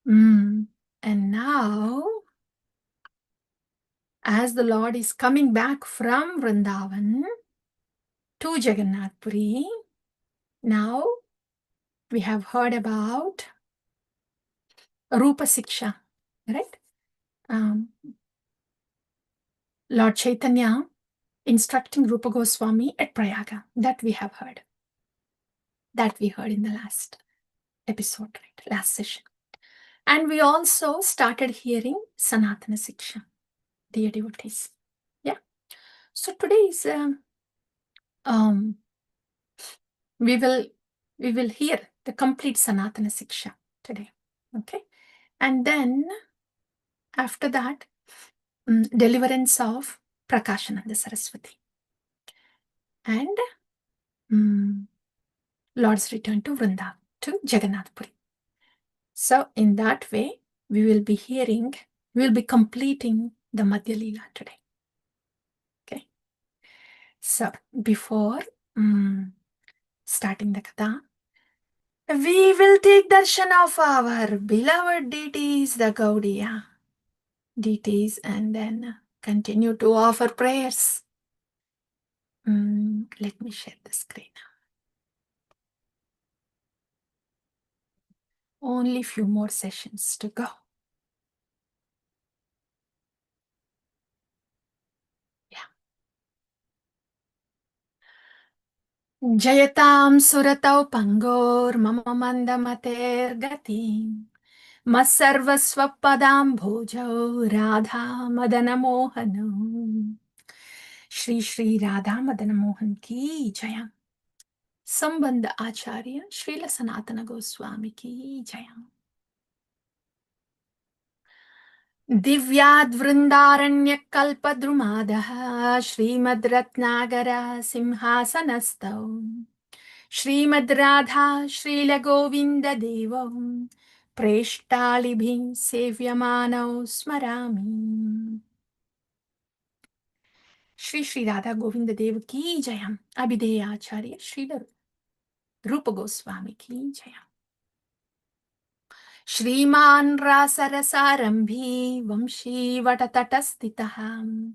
And now, as the Lord is coming back from Vrindavan to Jagannath Puri, now we have heard about Rupa Siksha, right? Lord Chaitanya instructing Rupa Goswami at Prayaga. That we have heard. That we heard in the last episode, right? Last session. And we also started hearing Sanatana Siksha, dear devotees. Yeah. So today is we will hear the complete Sanatana Siksha today. Okay. And then after that, deliverance of Prakashananda Saraswati. And Lord's return to Vrindavan, to Jagannath Puri. So in that way, we will be completing the Madhya Lila today. Okay. So before starting the Katha, we will take darshan of our beloved deities, the Gaudiya deities, and then continue to offer prayers. Let me share the screen. Only few more sessions to go. Jayatam suratau pangor mama mandamater gati masarvasvapadam bhojau radha madana mohanam. Shri Shri Radha Madana Mohan ki jaya. Sambandha Acharya Srila Sanatana Goswami ki jaya. Divyad Vrindaranya Kalpadrumadaha Srimad Ratnagara Simhasanastau Srimad Radha Srila Govinda Devam Preshtalibhi Sevyamano Smarami. Shri Shri Radha Govinda Dev ki jayam. Abhideya Acharya Srila Rupa Goswami ki jayam. Shriman Rasarasarambhi Vamshi Vatatatastitaham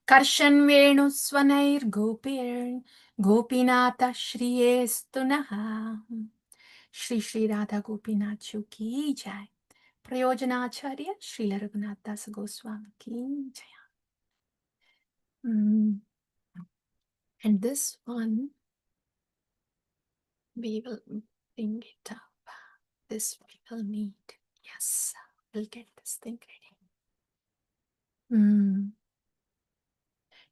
Karshan Venu Swanair Gopir Gopinata Shriyestunaha. Shri Shri Radha Gopinath ki jai. Prayojanacharya Srila Raghunath Das Goswami ki jai. And this one, we will bring it up. This we will need. Yes, we'll get this thing ready.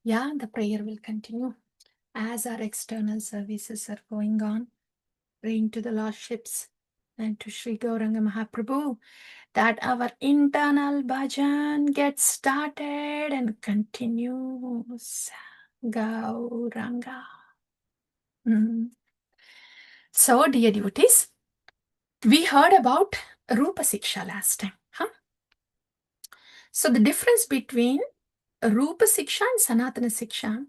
Yeah, the prayer will continue as our external services are going on. Praying to the Lordships and to Sri Gauranga Mahaprabhu that our internal bhajan gets started and continues. Gauranga. So, dear devotees, we heard about Rupa Siksha last time. So, the difference between Rupa Siksha and Sanatana Siksha,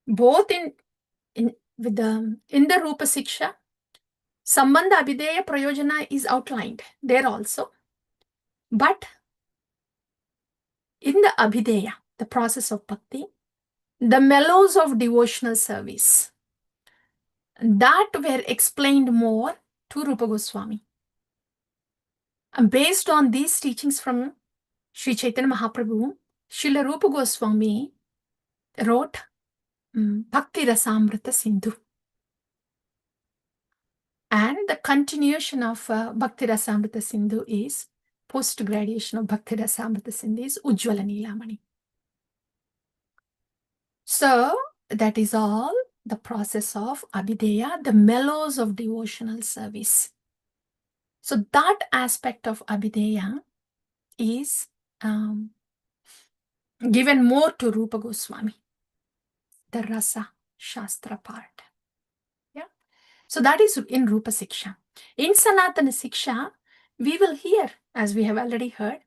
both in the Rupa Siksha, Sambandha Abhideya Prayojana is outlined there also. But in the Abhideya, the process of bhakti, the mellows of devotional service, that were explained more to Rupa Goswami. And based on these teachings from Sri Chaitanya Mahaprabhu, Srila Rupa Goswami wrote Bhakti Rasamrita Sindhu. And the continuation of Bhakti Rasamrita Sindhu is post-graduation of Bhakti Rasamrita Sindhu is Ujjvala Nilamani. So that is all the process of Abhideya, the mellows of devotional service. So that aspect of Abhideya is given more to Rupa Goswami, the Rasa Shastra part. Yeah. So that is in Rupa Siksha. In Sanatana Siksha, we will hear, as we have already heard,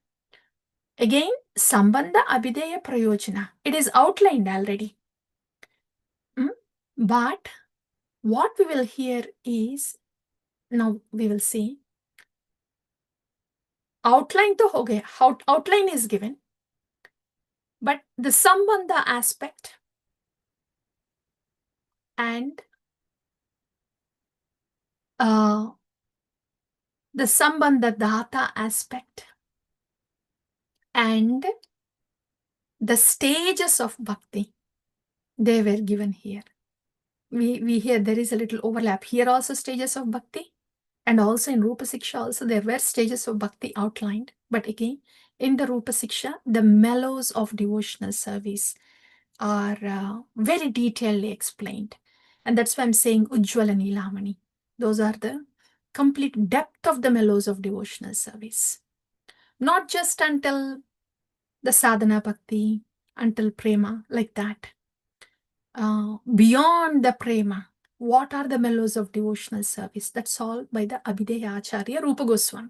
again, Sambandha Abhideya Prayojana. It is outlined already. But what we will hear is, now we will see, outline to ho gaya, outline is given, but the sambandha aspect and the sambandha data aspect and the stages of bhakti, they were given here. We hear there is a little overlap. Here also stages of bhakti, and also in Rupa Siksha also there were stages of bhakti outlined. But again, in the Rupa Siksha, the mellows of devotional service are very detailedly explained. And that's why I'm saying Ujjvala Nilamani. Those are the complete depth of the mellows of devotional service. Not just until the sadhana bhakti, until prema, like that. Beyond the prema, what are the mellows of devotional service? That's all by the Abhideya Acharya Rupa Goswami.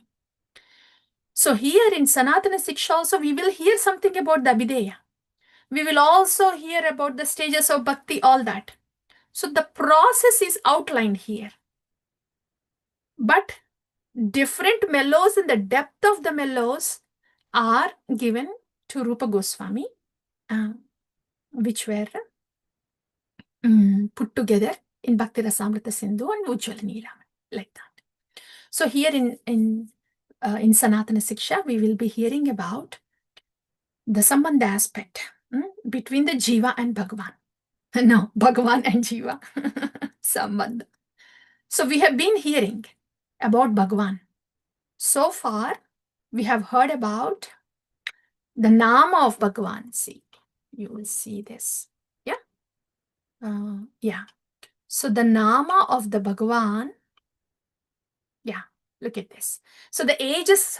So here in Sanatana Siksha also we will hear something about the Abhideya. We will also hear about the stages of bhakti, all that. So the process is outlined here. But different mellows and the depth of the mellows are given to Rupa Goswami, which were put together in Bhakti Rasamrita Sindhu and Ujjvala Nilamani, like that. So here in Sanatana Siksha, we will be hearing about the Sambandha aspect between the Jiva and Bhagavan. No, Bhagavan and Jiva. Sambandha. So we have been hearing about Bhagavan. So far, we have heard about the Nama of Bhagavan. See, you will see this. Yeah? Yeah. So the Nama of the Bhagavan, yeah, look at this. So the ages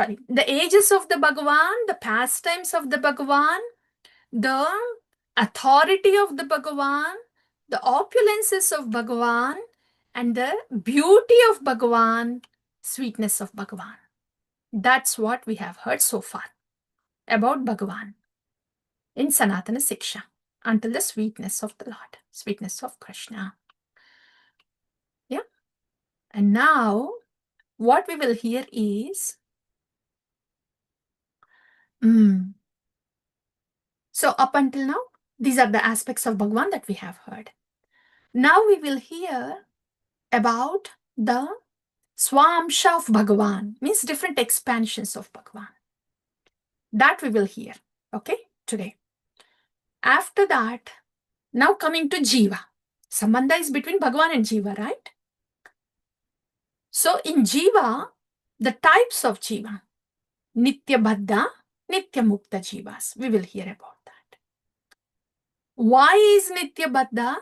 of the Bhagavan, the pastimes of the Bhagavan, the authority of the Bhagavan, the opulences of Bhagavan, and the beauty of Bhagavan, sweetness of Bhagavan. That's what we have heard so far about Bhagavan in Sanatana Siksha, until the sweetness of the Lord, sweetness of Krishna. Yeah. And now, what we will hear is, so up until now, these are the aspects of Bhagavan that we have heard. Now we will hear about the Swamsha of Bhagavan, means different expansions of Bhagavan. That we will hear, okay, today. After that, now coming to Jiva. Sambandha is between Bhagavan and Jiva, right? So in Jiva, the types of Jiva, Nitya Baddha, Nitya Mukta Jivas, we will hear about that. Why is Nitya Baddha?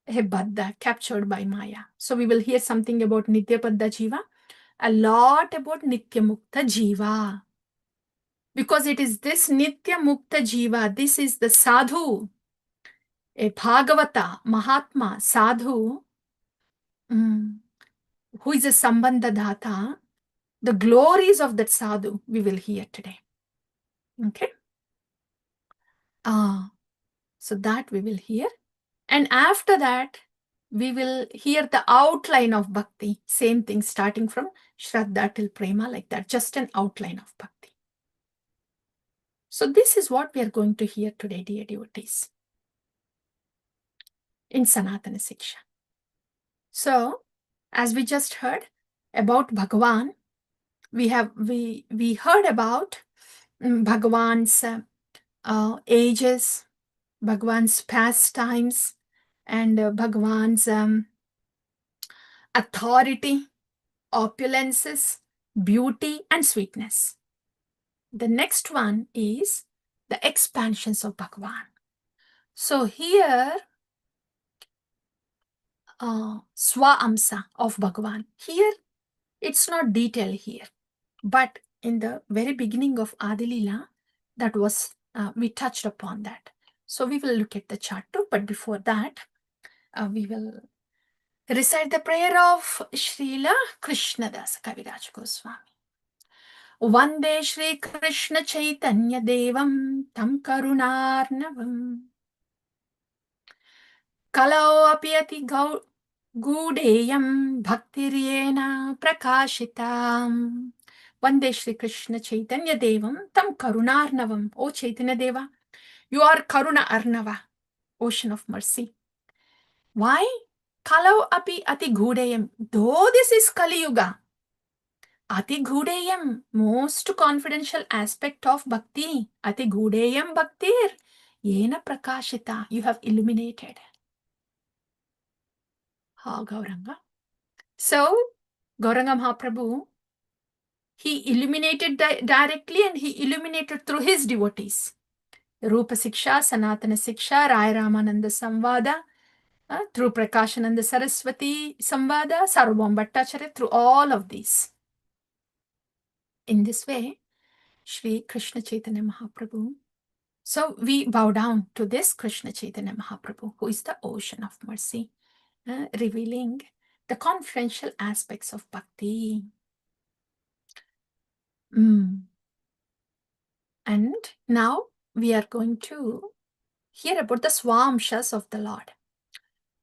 Baddha, captured by Maya. So we will hear something about Nitya Baddha Jiva, a lot about Nitya Mukta Jiva. Because it is this Nitya Mukta Jiva, this is the sadhu, a Bhagavata, Mahatma, sadhu, who is a Sambandha Dhata. The glories of that sadhu we will hear today. Okay? So that we will hear. And after that, we will hear the outline of bhakti. Same thing, starting from Shraddha till Prema, like that. Just an outline of bhakti. So this is what we are going to hear today, dear devotees, in Sanatana Siksha. So, as we just heard about Bhagavan, we heard about Bhagavan's ages, Bhagavan's pastimes, and Bhagavan's authority, opulences, beauty, and sweetness. The next one is the expansions of Bhagavan. So here, Swa-amsa of Bhagavan. Here, it's not detailed here, but in the very beginning of Adi Lila, that was, we touched upon that. So we will look at the chart too, but before that, we will recite the prayer of Srila Krishnadas Kaviraj Goswami. Vande Shri Krishna Chaitanya Devam Tam Karunarnavam Kalau Apiati Gudeyam Bhaktiryena Prakashitam Vande Shri Krishna Chaitanya Devam Tam Karunarnavam. O Chaitanya Deva, you are Karuna Arnava, ocean of mercy. Why? Kalau api ati ghudeyam. Though this is Kali Yuga, ati ghudeyam, most confidential aspect of bhakti. Ati ghudeyam bhaktir. Yena prakashita, you have illuminated. Ha Gauranga. So, Gauranga Mahaprabhu, he illuminated directly and he illuminated through his devotees. Rupa Siksha, Sanatana Siksha, Raya Ramananda Samvada, through Prakashananda Saraswati Samvada, Sarvabhauma Bhattacharya, through all of these. In this way, Shri Krishna Chaitanya Mahaprabhu. So we bow down to this Krishna Chaitanya Mahaprabhu, who is the ocean of mercy, revealing the confidential aspects of bhakti. And now we are going to hear about the Swamshas of the Lord.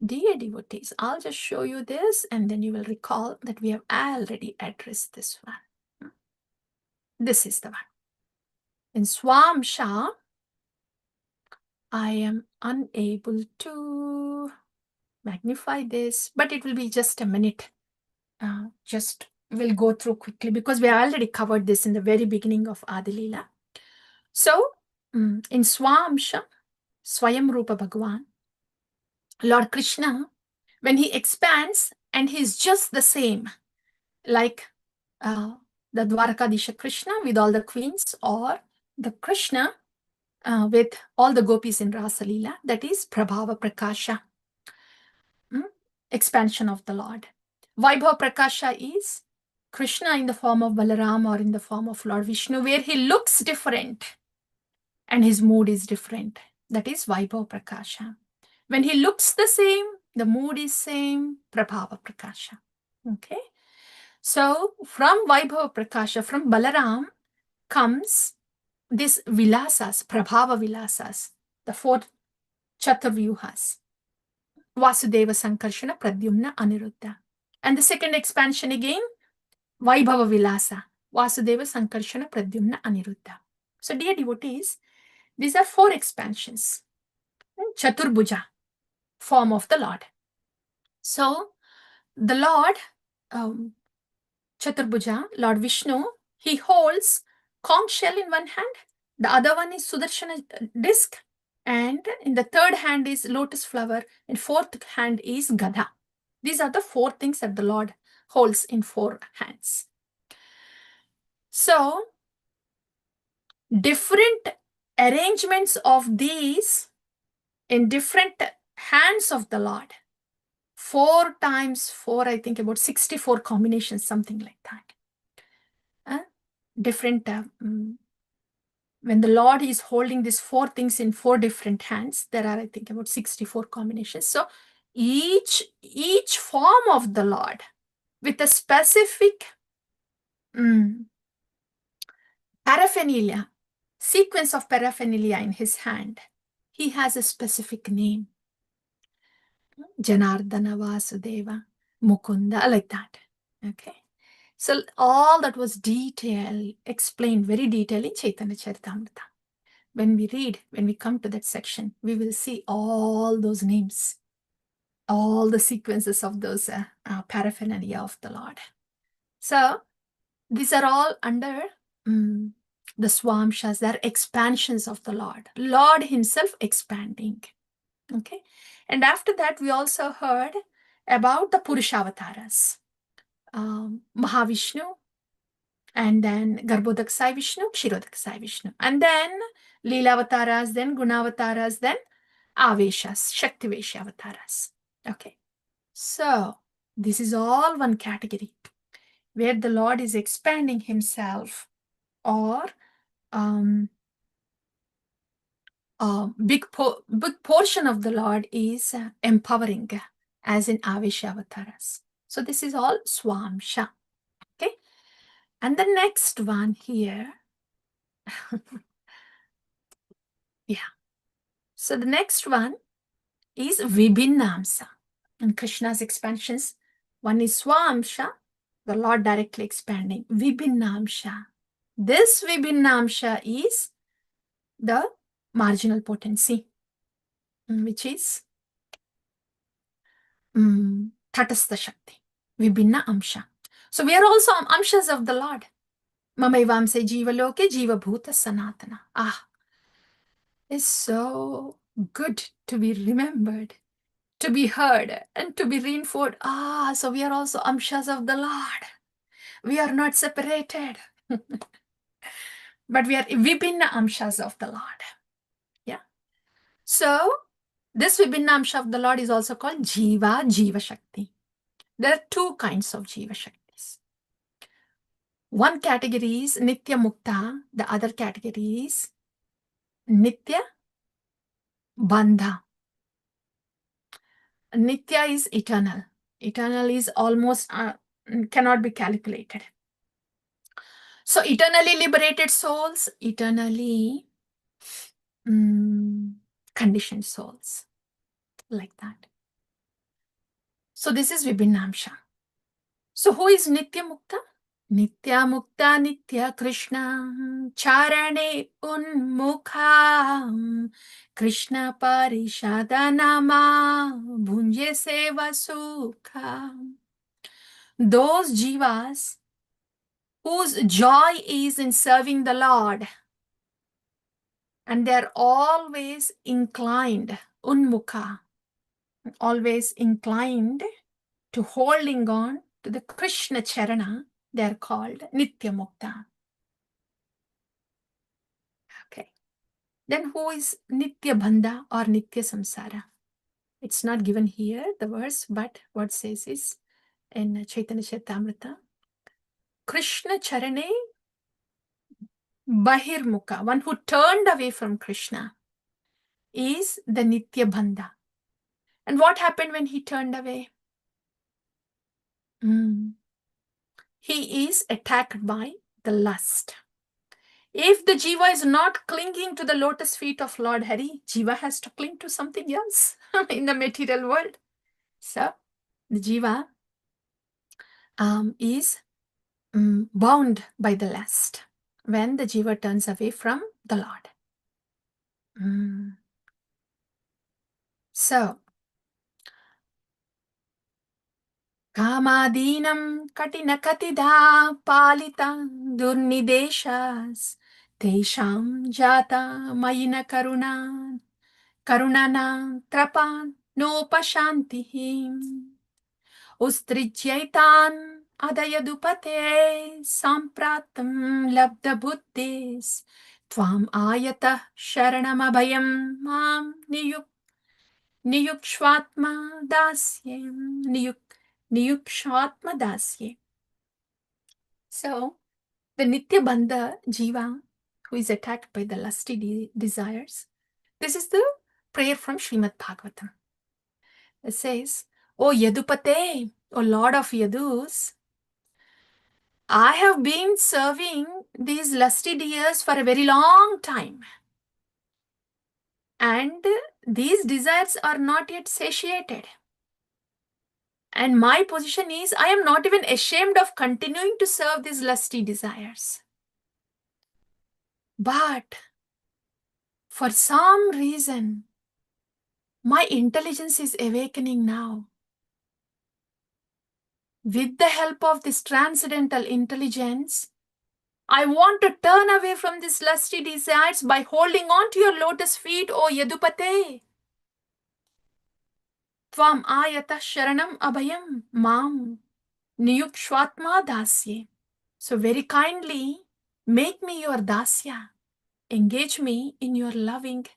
Dear devotees, I'll just show you this and then you will recall that we have already addressed this one. This is the one. In Swamsha, I am unable to magnify this, but it will be just a minute. Just we'll go through quickly because we already covered this in the very beginning of Adi Lila. So, in Swamsha, Swayam Rupa Bhagavan, Lord Krishna, when he expands and he's just the same, like the Dwarakadisha Krishna with all the queens, or the Krishna with all the gopis in Rasa Lila, that is Prabhava Prakasha, expansion of the Lord. Vaibhava Prakasha is Krishna in the form of Balaram or in the form of Lord Vishnu, where he looks different and his mood is different. That is Vaibhava Prakasha. When he looks the same, the mood is same, Prabhava Prakasha. Okay. So from Vaibhava Prakasha, from Balaram comes this Vilasas, Prabhava Vilasas, the 4 Chaturvyuhas. Vasudeva Sankarshana Pradyumna Aniruddha. And the second expansion again, Vaibhava Vilasa, Vasudeva Sankarshana Pradyumna Aniruddha. So dear devotees, these are 4 expansions. Chaturbhuja, form of the Lord. So the Lord, Chaturbhuja, Lord Vishnu, he holds conch shell in one hand, the other one is Sudarshana disc, and in the third hand is lotus flower, and fourth hand is Gada. These are the 4 things that the Lord holds in 4 hands. So, different arrangements of these in different hands of the Lord. 4 times 4, I think about 64 combinations, something like that. Different, when the Lord is holding these 4 things in 4 different hands, there are, I think, about 64 combinations. So each form of the Lord with a specific paraphernalia, sequence of paraphernalia in his hand, he has a specific name. Janardana, Vasudeva, Mukunda, like that. Okay. So all that was explained very detailed in Chaitanya Charitamrita. When we read, when we come to that section, we will see all those names, all the sequences of those paraphernalia of the Lord. So these are all under the Swamshas. They are expansions of the Lord. Lord himself expanding. Okay. And after that, we also heard about the Purushavataras. Mahavishnu, and then Garbhodaksai Vishnu, Kshirodaksai Vishnu. And then Lila Avataras, then Gunavataras, then Aveshas, Shaktivesha Avataras. Okay. So this is all one category where the Lord is expanding himself, or big portion of the Lord is empowering, as in Avesha Avataras. So this is all Swamsha. Okay. And the next one here, yeah. So the next one is Vibhinnamsa. In Krishna's expansions, one is Swamsha, the Lord directly expanding. Vibhinnamsha. This Vibhinnamsha is the marginal potency, which is Tatastha Shakti, Vibhinna Amsha. So we are also Amshas of the Lord. Mamaivamse Jiva Loke Jiva Bhuta Sanatana. It's so good to be remembered, to be heard, and to be reinforced. So we are also Amshas of the Lord. We are not separated. But we are Vibhinna Amshas of the Lord. Yeah. So this Vibhinna Amsha of the Lord is also called Jiva, Jiva Shakti. There are two kinds of Jiva Shaktis. One category is Nitya Mukta, the other category is Nitya Bandha. Nitya is eternal. Eternal is almost cannot be calculated. So eternally liberated souls, eternally conditioned souls, like that. So this is Vibhinnamsha. So who is Nitya Mukta? Nitya Mukta Nitya Krishna Charane Unmukha Krishna Parishada Nama Bhunje Seva Sukha. Those jivas whose joy is in serving the Lord, and they are always inclined, unmukha, always inclined to holding on to the Krishna Charana, they are called Nitya Mukta. Okay. Then who is Nitya Bandha or Nitya Samsara? It's not given here, the verse, but what says is in Chaitanya Charitamrita, Krishna Charane Bahirmukha, one who turned away from Krishna, is the Nitya Bandha. And what happened when he turned away? He is attacked by the lust. If the jiva is not clinging to the lotus feet of Lord Hari, jiva has to cling to something else in the material world. So the jiva is bound by the lust when the jiva turns away from the Lord. So Kamadinam katina katidha palita durnideshas tesham jata mayina karunana trapan nopashantihim ustrijyaitan adayadupate sampratam labda buddhis tvam ayata sharanamabhayam mam niyukshvatma dasye Niyukshvatma Dasye. So, the Nitya Bandha Jiva, who is attacked by the lusty desires, this is the prayer from Srimad Bhagavatam. It says, O Yadupate, O Lord of Yadus, I have been serving these lusty deers for a very long time. And these desires are not yet satiated. And my position is, I am not even ashamed of continuing to serve these lusty desires. But for some reason, my intelligence is awakening now. With the help of this transcendental intelligence, I want to turn away from these lusty desires by holding on to your lotus feet, O Yadupate. Tvam ayata sharanam abhayam mam niyukshvatma dasye. So very kindly, make me your dasya. Engage me in your loving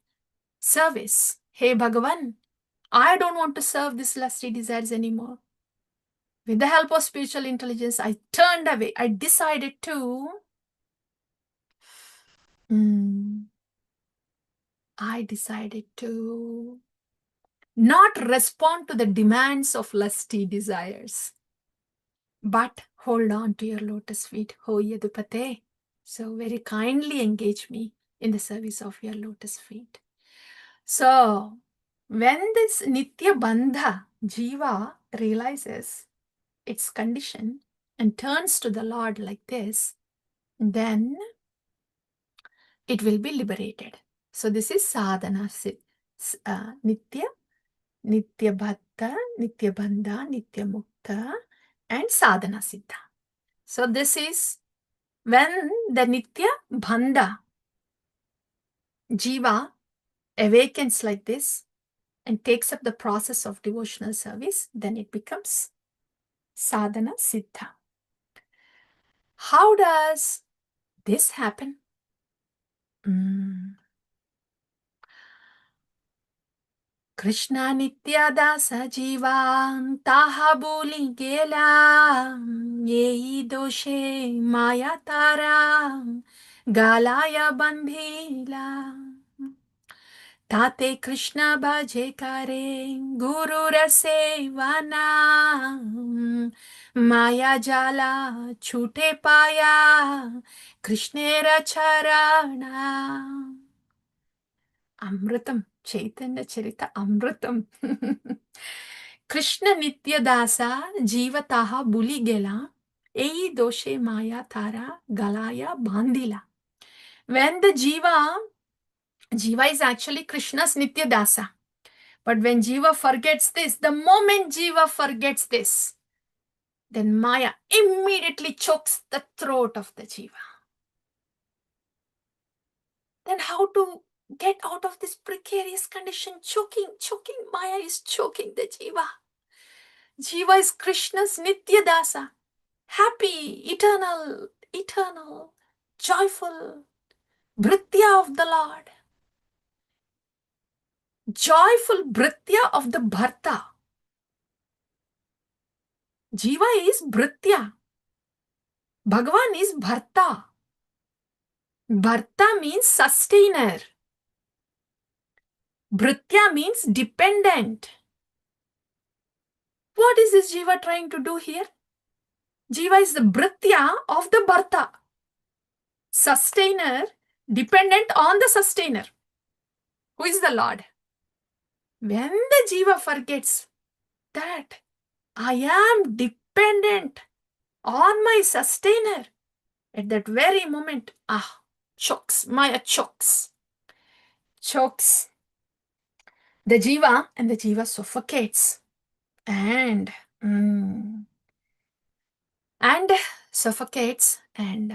service. Hey Bhagavan, I don't want to serve these lusty desires anymore. With the help of spiritual intelligence, I turned away. I decided to not respond to the demands of lusty desires, but hold on to your lotus feet, Ho Yadupate. So very kindly engage me in the service of your lotus feet. So when this Nitya Bandha Jiva realizes its condition, and turns to the Lord like this, then it will be liberated. So this is sadhana, nitya, nitya bhatta, nitya bandha, nitya mukta, and sadhana siddha. So this is when the nitya bandha jiva awakens like this and takes up the process of devotional service, then it becomes sadhana siddha. How does this happen? Krishna nitya dasa jiva taha boli gela yehi doshe maya tara galaya bandhila tate Krishna bhaje kare guru rasevana maya jala chute paya Krishnera charana. Amritam, Chaitanya Charita Amritam. Krishna Nityadasa Jivataha Buligela Ei Doshe Maya Tara Galaya Bandila. When the Jiva is actually Krishna's Nityadasa. But when Jiva forgets this, the moment Jiva forgets this, then Maya immediately chokes the throat of the Jiva. Then how to get out of this precarious condition? Choking. Maya is choking the Jiva. Jiva is Krishna's Nitya Dasa. Happy, eternal, joyful, Bhritya of the Lord. Joyful Bhritya of the Bharta. Jiva is Bhritya. Bhagavan is Bharta. Bharta means sustainer. Bhritya means dependent. What is this Jiva trying to do here? Jiva is the Bhritya of the Bharta. Sustainer, dependent on the sustainer. Who is the Lord? When the Jiva forgets that I am dependent on my sustainer, at that very moment, chokes, Maya chokes. Chokes the Jiva, and the Jiva suffocates. And suffocates. And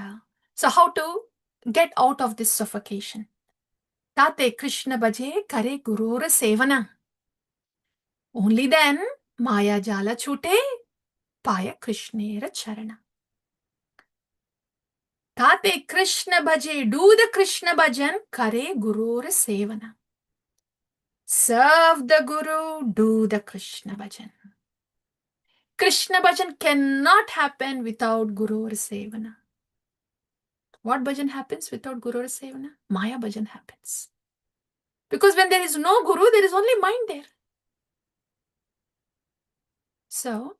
so how to get out of this suffocation? Tate Krishna bhaje kare gurura sevana. Only then Maya jala chute paya Krishnera charana. Tate Krishna bhaje, do the Krishna bhajan kare gurura sevana. Serve the Guru, do the Krishna bhajan. Krishna bhajan cannot happen without Guru or Sevana. What bhajan happens without Guru or Sevana? Maya bhajan happens. Because when there is no Guru, there is only mind there. So,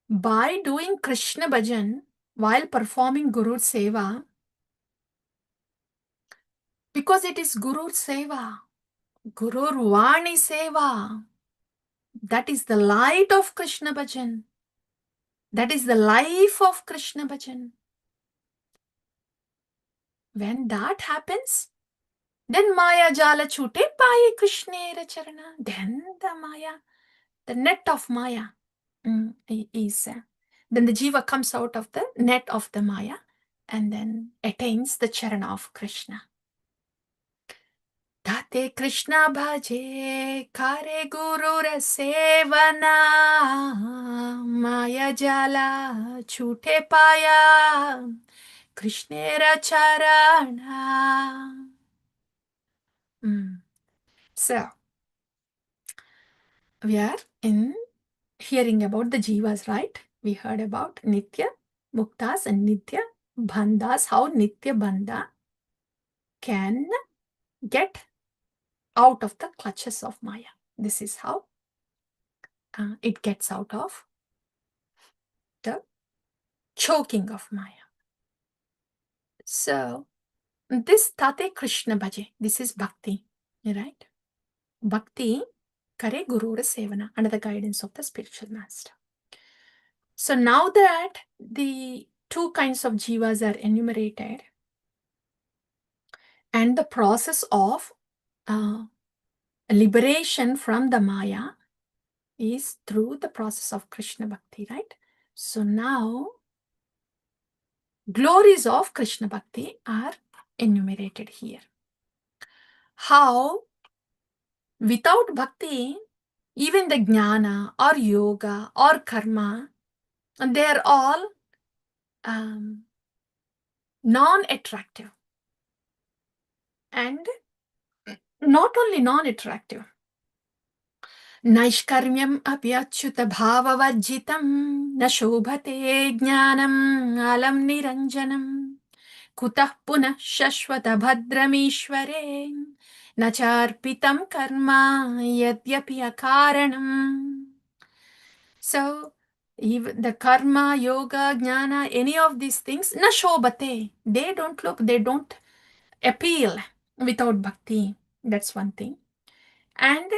by doing Krishna bhajan while performing Guru Seva, because it is Guru Seva, Guru Vani Seva, that is the light of Krishna bhajan. That is the life of Krishna bhajan. When that happens, then Maya jala chute paye Krishnera charana. Then the Maya, the net of Maya is, then the Jiva comes out of the net of the Maya and then attains the charana of Krishna. Tate Krishna bhaje kare guru rasevana Maya jala chute paya Krishnera charana. So, we are hearing about the jivas, right? We heard about Nitya Muktas and Nitya Bandhas, how Nitya Bandha can get out of the clutches of Maya. This is how it gets out of the choking of Maya. So, this Tate Krishna Bhaje, this is Bhakti, right? Bhakti Kare Guru Sevana, under the guidance of the spiritual master. So now that the two kinds of jivas are enumerated, and the process of liberation from the Maya is through the process of Krishna Bhakti, right? So now glories of Krishna Bhakti are enumerated here. How without Bhakti, even the Jnana or Yoga or Karma, they are all non-attractive. And not only non-attractive, Naishkarmyam apyachyuta bhavavarjitam na shobhate jnanam alam niranjanam kutah punah shashvata bhadramishware nacharpitam karma yadyapi akaranam. So, even the karma, yoga, jnana, any of these things, na shobhate, they don't look, they don't appeal without bhakti. That's one thing. And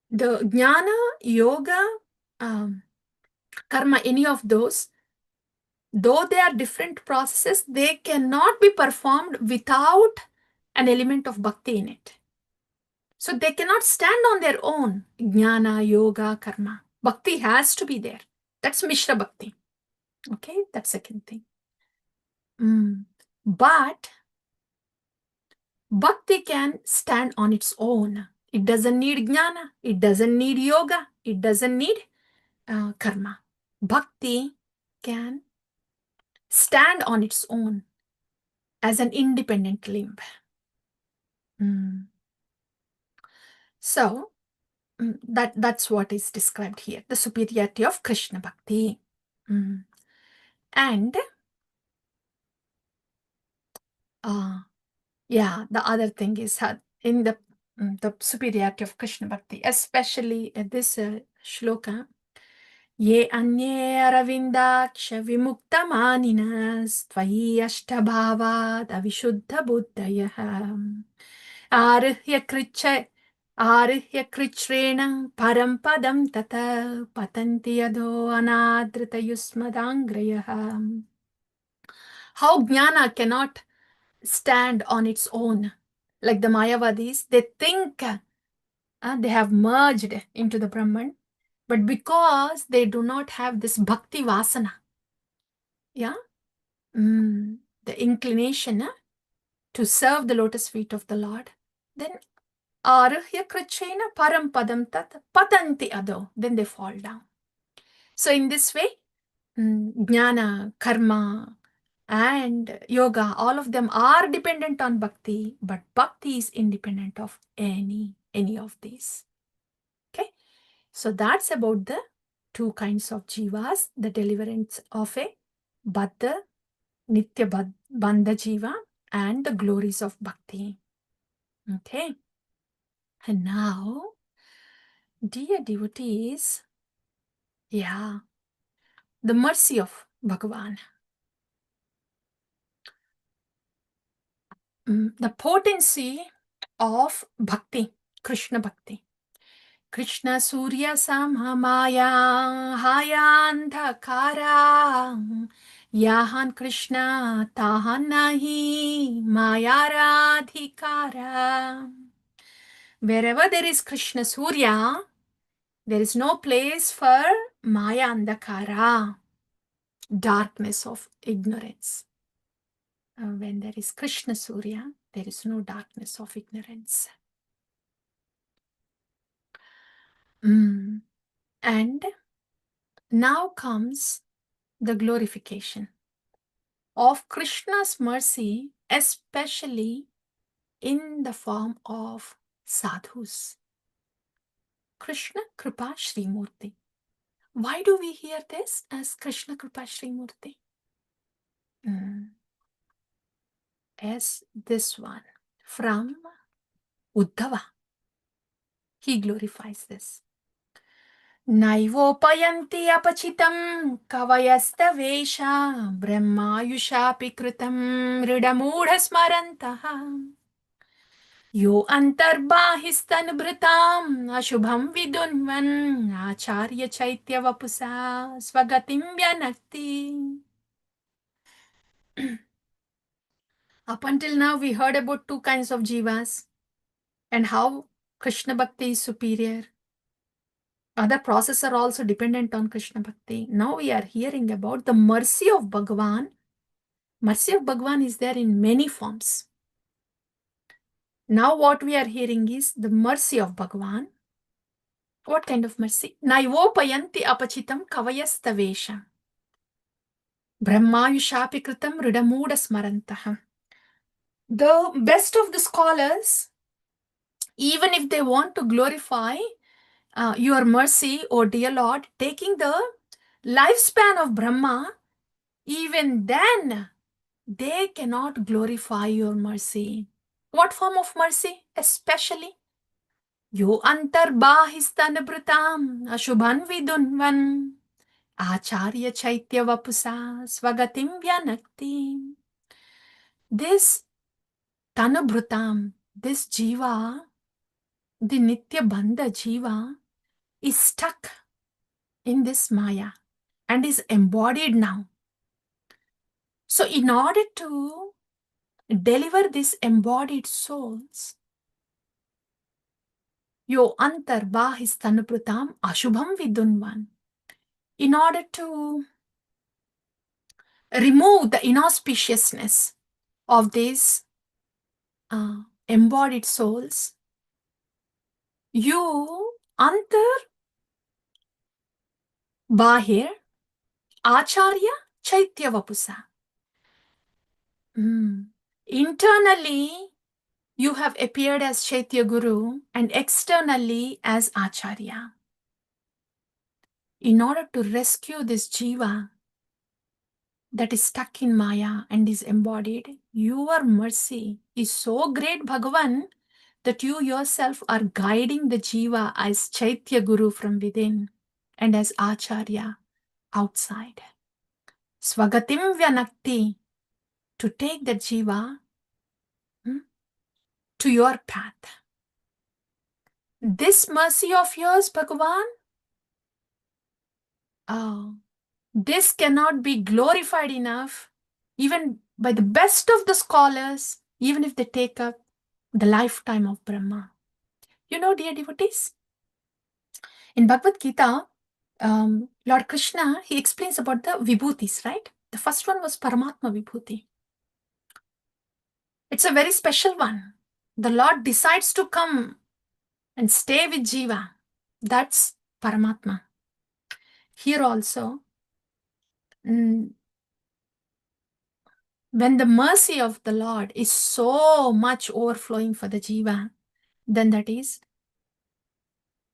the jnana, yoga, karma, any of those, though they are different processes, they cannot be performed without an element of bhakti in it. So they cannot stand on their own. Jnana, yoga, karma. Bhakti has to be there. That's Mishra Bhakti. Okay, that's second thing. But bhakti can stand on its own. It doesn't need jnana. It doesn't need yoga. It doesn't need karma. Bhakti can stand on its own as an independent limb. So that's what is described here, the superiority of Krishna Bhakti. And yeah, the other thing is in the superiority of Krishna Bhakti, especially this shloka, Ye anye aravindaksha vimuktamaninas tvayi ashtabhavad avishuddha buddhayah arihya krichrena param padam tata patanti yado anadrita yusmadangrayah. How jnana cannot stand on its own. Like the Mayavadis, they think they have merged into the Brahman, but because they do not have this bhakti vasana, the inclination to serve the lotus feet of the Lord, then arahya krachena param padam tat patanti ado, then they fall down. So in this way, jnana, karma, and yoga, all of them are dependent on bhakti, but bhakti is independent of any of these. Okay, so that's about the two kinds of jivas, the deliverance of a baddha, nitya bandha jiva, and the glories of bhakti. Okay, and now, dear devotees, the mercy of Bhagavan. The potency of bhakti, Krishna bhakti. Krishna Surya Samamaya Hayandhakara Yahan Krishna Tahan Nahi Maya Radhikara. Wherever there is Krishna Surya, there is no place for Maya Andhakara, darkness of ignorance. When there is Krishna Surya, there is no darkness of ignorance. And now comes the glorification of Krishna's mercy, especially in the form of sadhus. Krishna Kripa Shri Murti. Why do we hear this as Krishna Kripa Shri Murti? As this one from Uddhava. He glorifies this. Naivopayanti apachitam kavayastavesha brahmayushapi kritam ridamudha smarantaha यो अन्तर्बाहिस्तनुभृताम् अशुभं विदुन्वन् आचार्य चैत्य वपुसा स्वगतिं व्यनक्ति. Up until now, we heard about two kinds of jivas and how Krishna Bhakti is superior. Other processes are also dependent on Krishna Bhakti. Now we are hearing about the mercy of Bhagavan. Mercy of Bhagavan is there in many forms. Now what we are hearing is the mercy of Bhagavan. What kind of mercy? Naivopayanti apachitam kavayastavesha. Brahmayushapi kritam ridamuda smarantaha. The best of the scholars, even if they want to glorify your mercy, O dear Lord, taking the lifespan of Brahma, even then they cannot glorify your mercy. What form of mercy? Especially yo antarbahistanabratam ashubhan vidunvan acharya chaitya vapusa swagatim vyanakti. This tanabhrutam, this jiva, the nitya bandha jiva, is stuck in this maya and is embodied now. So in order to deliver these embodied souls, yo antarbahistanapratam ashubham vidunvan, in order to remove the inauspiciousness of these embodied souls, you bahir acharya chaitya vapusa. Internally, you have appeared as Chaitya Guru and externally as Acharya. In order to rescue this jiva that is stuck in Maya and is embodied, your mercy is so great, Bhagavan, that you yourself are guiding the jiva as Chaitya Guru from within and as Acharya outside. Swagatim Vyanakti, to take the jiva to your path. This mercy of yours, Bhagavan, this cannot be glorified enough, even by the best of the scholars, even if they take up the lifetime of Brahma. You know, dear devotees, in Bhagavad Gita, Lord Krishna, he explains about the vibhutis, right? The first one was Paramatma Vibhuti. It's a very special one. The Lord decides to come and stay with Jiva. That's Paramatma. Here also, when the mercy of the Lord is so much overflowing for the Jiva, then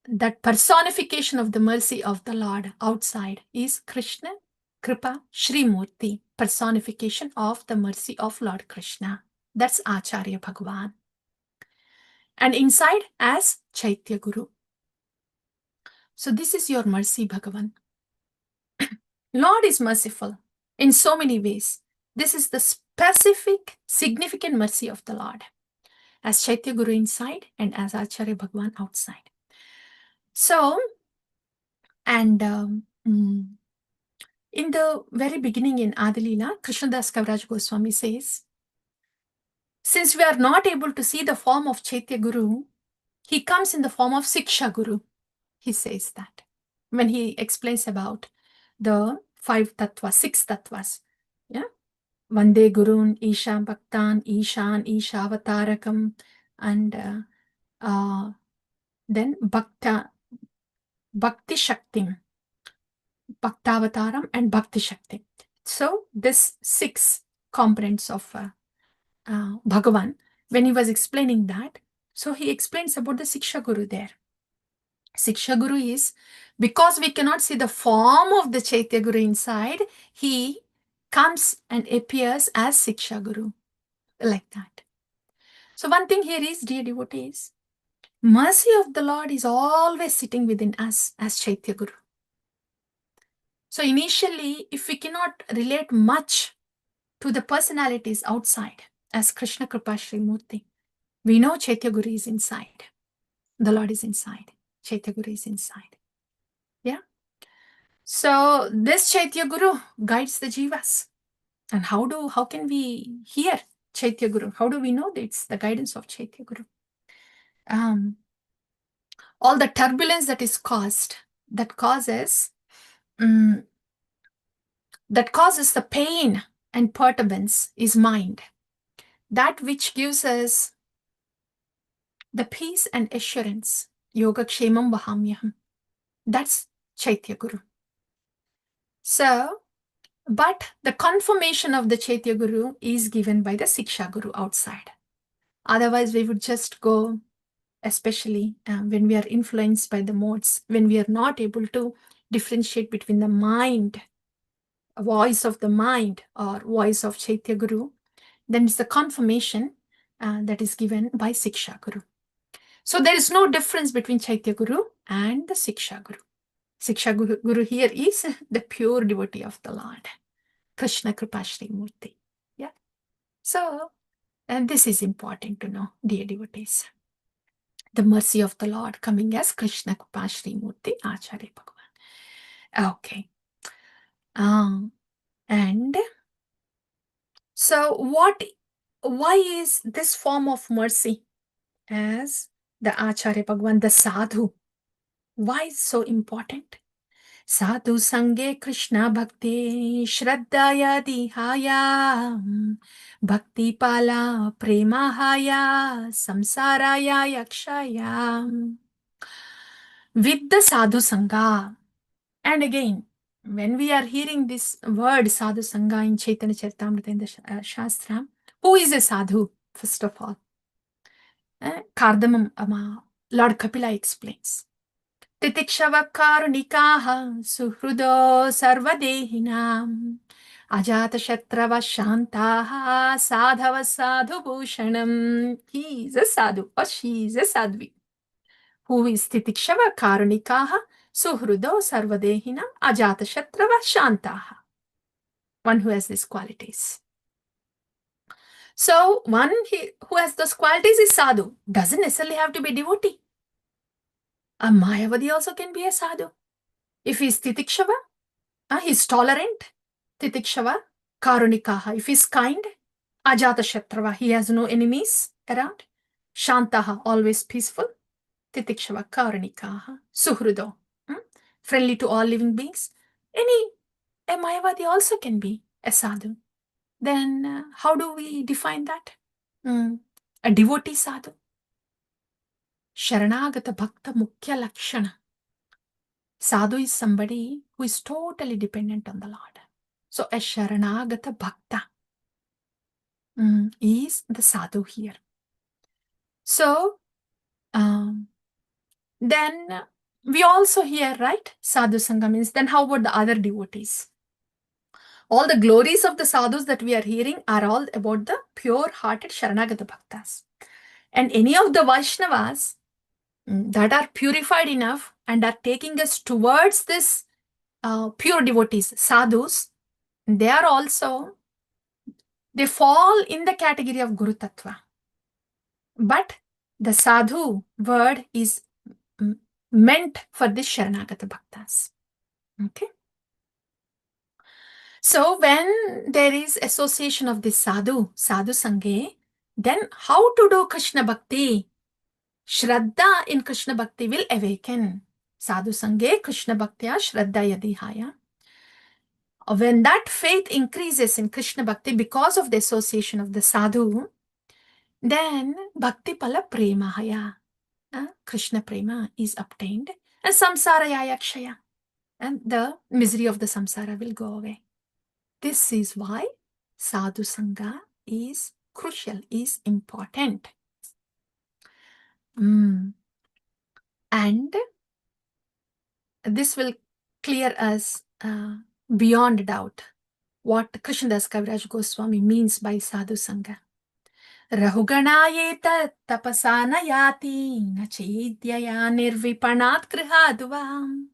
that personification of the mercy of the Lord outside is Krishna, Kripa, Shri Murti, personification of the mercy of Lord Krishna. That's Acharya Bhagavan. And inside as Chaitya Guru. So this is your mercy, Bhagavan. Lord is merciful in so many ways. This is the specific, significant mercy of the Lord. As Chaitya Guru inside and as Acharya Bhagavan outside. So, and in the very beginning in Adi Lila, Krishnadas Kaviraj Goswami says, since we are not able to see the form of Chaitya Guru, he comes in the form of Siksha Guru. He says that when he explains about the 5 tattvas, 6 tattvas. Yeah. Vande Gurun, Isha Bhaktan, Ishan, Ishavatarakam, and then Bhakti Shaktim, Bhaktavataram, and Bhakti Shakti. So, this 6 components of Bhagavan, when he was explaining that, so he explains about the Siksha Guru there. Siksha Guru is, because we cannot see the form of the Chaitya Guru inside, he comes and appears as Siksha Guru, like that. So one thing here is, dear devotees, mercy of the Lord is always sitting within us as Chaitya Guru. So initially, if we cannot relate much to the personalities outside as Krishna Kripa Sri Murti, We know Chaitya Guru is inside. The Lord is inside. Chaitya Guru is inside. Yeah. So this Chaitya Guru guides the jivas. And how can we hear Chaitya Guru? How do we know that it's the guidance of Chaitya Guru? All the turbulence that is caused, that causes the pain and perturbance is mind. That which gives us the peace and assurance. Yoga Kshemam Vahamyaham. That's Chaitya Guru. So, but the confirmation of the Chaitya Guru is given by the Siksha Guru outside. Otherwise, we would just go, especially when we are influenced by the modes, when we are not able to differentiate between the mind, voice of the mind or voice of Chaitya Guru, then it's the confirmation that is given by Siksha Guru. So there is no difference between Chaitya Guru and the Siksha Guru. Siksha Guru here is the pure devotee of the Lord, Krishna Kripa Shri Murti. Yeah. So, and this is important to know, dear devotees. The mercy of the Lord coming as Krishna Kripa Shri Murti Acharya Bhagavan. Okay. And so why is this form of mercy as the Acharya Bhagavan, the sadhu? Why is so important? Sadhu sange Krishna bhakti shraddhaya dihaya bhakti pala premahaya samsaraya yakshaya. With the sadhu sangha. And again, when we are hearing this word sadhu sangha in Chaitanya Charitamrita in the Shastra, who is a sadhu? First of all, Kardamam Lord Kapila explains. Titikshava karunikaha suhrudo sarvadehinam ajata shatrava shantaha sadhava sadhu bhushanam. He is a sadhu or she is a sadhvi. Who is titikshava karunikaha suhrudo sarvadehinam ajata shatrava shantaha. One who has these qualities. So one who has those qualities is sadhu. Doesn't necessarily have to be devotee. A Mayavadi also can be a sadhu. If he is titikshava, he is tolerant. Titikshava, karunikaha. If he is kind, ajata shatrava, he has no enemies around. Shantaha, always peaceful. Titikshava, karunikaha. Suhrudo, friendly to all living beings. A Mayavadi also can be a sadhu. Then how do we define that? A devotee sadhu. Sharanagata bhakta mukhya lakshana. Sadhu is somebody who is totally dependent on the Lord. So a Sharanagata Bhakta is the sadhu here. So then we also hear, right? Sadhu Sangha means, then how about the other devotees? All the glories of the sadhus that we are hearing are all about the pure-hearted Sharanagata Bhaktas. And any of the Vaishnavas that are purified enough and are taking us towards this pure devotees, sadhus, they fall in the category of Guru Tattva. But the sadhu word is meant for this Sharanagata Bhaktas. Okay. So when there is association of this sadhu sanghe, then how to do Krishna Bhakti? Shraddha in Krishna Bhakti will awaken. Sadhu sanghe Krishna Bhaktya Shraddha Yadihaya. When that faith increases in Krishna Bhakti because of the association of the sadhu, then Bhakti Pala Premahaya, Krishna Prema is obtained, and Samsaraya Yakshaya, and the misery of the samsara will go away. This is why Sadhu Sangha is crucial, is important. And this will clear us beyond doubt what Krishnadas Kaviraj Goswami means by Sadhu Sangha. Rahuganayeta tapasana yati na chaidyaya nirvipanat grihadvam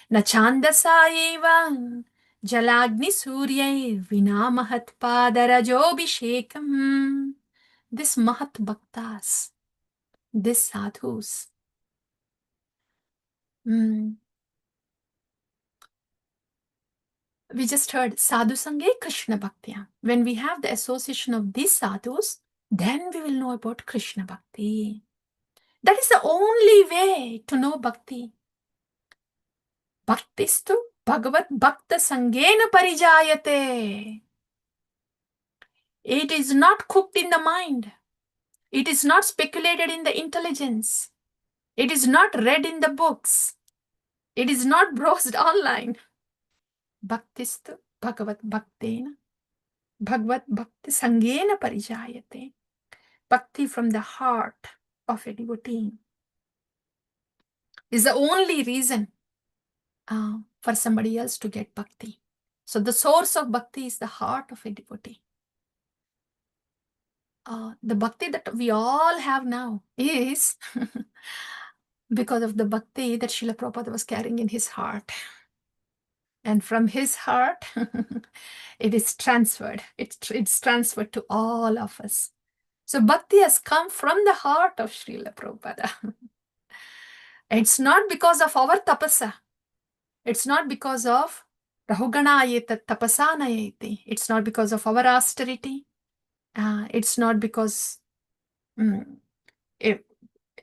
na chandasayeva jalagni suryai vinamahat padarajobhishekam. This Mahat Bhaktas, this sadhus. We just heard Sadhu Sange Krishna Bhaktya. When we have the association of these sadhus, then we will know about Krishna Bhakti. That is the only way to know Bhakti. Bhaktistu Bhagavat Bhakta Sangena Parijayate. It is not cooked in the mind. It is not speculated in the intelligence. It is not read in the books. It is not browsed online. Bhaktistu Bhagavat Bhaktena. Bhagavat Bhakti Sangena Parijayate. Bhakti from the heart of a devotee is the only reason for somebody else to get bhakti. So the source of bhakti is the heart of a devotee. The bhakti that we all have now is because of the bhakti that Srila Prabhupada was carrying in his heart. And from his heart, it is transferred. It's transferred to all of us. So bhakti has come from the heart of Srila Prabhupada. It's not because of our tapasa. It's not because of Rahuganayeta tapasanayeti. It's not because of our austerity. It's not because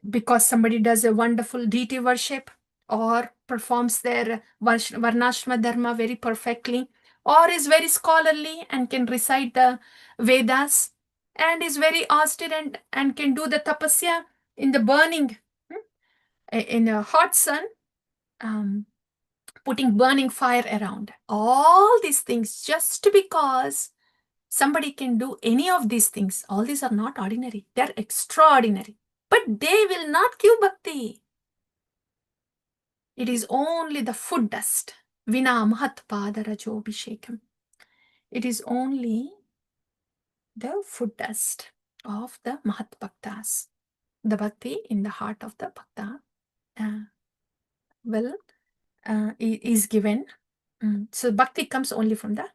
because somebody does a wonderful deity worship or performs their Varnashrama Dharma very perfectly, or is very scholarly and can recite the Vedas and is very austere and can do the tapasya in the burning, in a hot sun, putting burning fire around. All these things just because somebody can do any of these things. All these are not ordinary. They're extraordinary. But they will not give bhakti. It is only the food dust. Vina mahat padarajo abhishekam. It is only the food dust of the mahat bhaktas. The bhakti in the heart of the bhakta is given. So bhakti comes only from the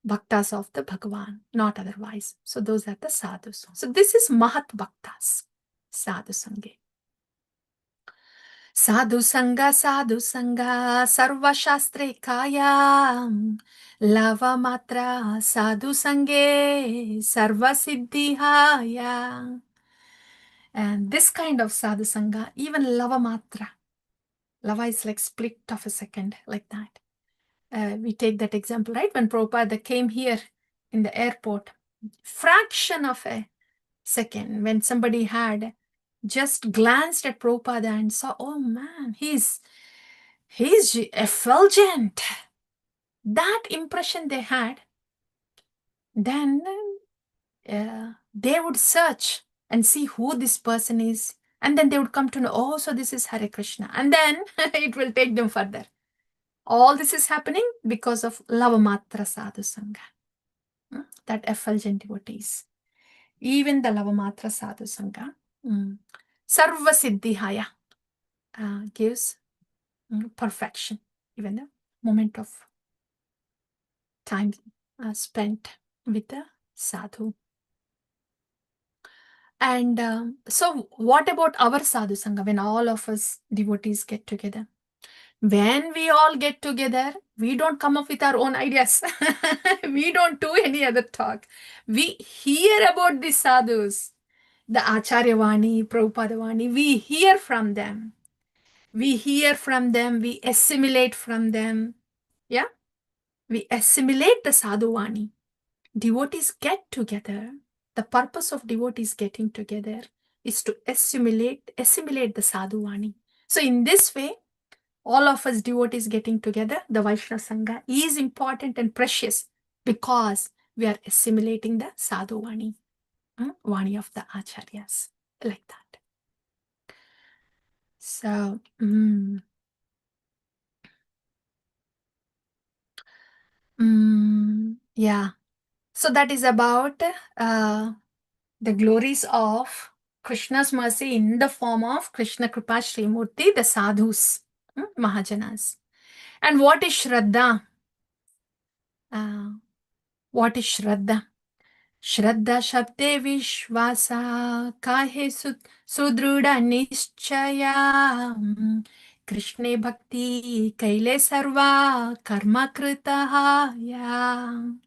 bhaktas of the Bhagavan, not otherwise. So those are the sadhus. So this is Mahat Bhaktas, Sadhu Sange. Sadhu Sanga, Sarva Shastre Kaya, Lava Matra, Sadhu Sange, Sarva Siddhihaya. And this kind of Sadhu Sanga, even Lava Matra. Lava is like split of a second, like that. We take that example, right? When Prabhupada came here in the airport, fraction of a second, when somebody had just glanced at Prabhupada and saw, oh man, he's effulgent. That impression they had, then they would search and see who this person is. And then they would come to know, oh, so this is Hare Krishna. And then it will take them further. All this is happening because of Lavamatra Sadhu Sangha. That effulgent devotees. Even the Lavamatra Sadhu Sangha. Sarva Siddhihaya gives perfection. Even the moment of time spent with the sadhu. And so what about our sadhu sangha when all of us devotees get together? When we all get together, we don't come up with our own ideas. We don't do any other talk. We hear about the sadhus, the Acharya Vani, Prabhupada Vani. We hear from them. We hear from them. We assimilate from them. Yeah? We assimilate the sadhu Vani. Devotees get together. The purpose of devotees getting together is to assimilate the sadhu Vani. So in this way, all of us devotees getting together, the Vaishnava Sangha is important and precious because we are assimilating the sadhu Vani, Vani of the Acharyas, like that. So, yeah. So that is about the glories of Krishna's mercy in the form of Krishna Kripa Srimurti, the sadhus, Mahajanas. And what is Shraddha? What is Shraddha? Shraddha Shabde Vishwasa Kahe Sudruda Nishchaya Krishne Bhakti Kaile Sarva Karma Kritahaya.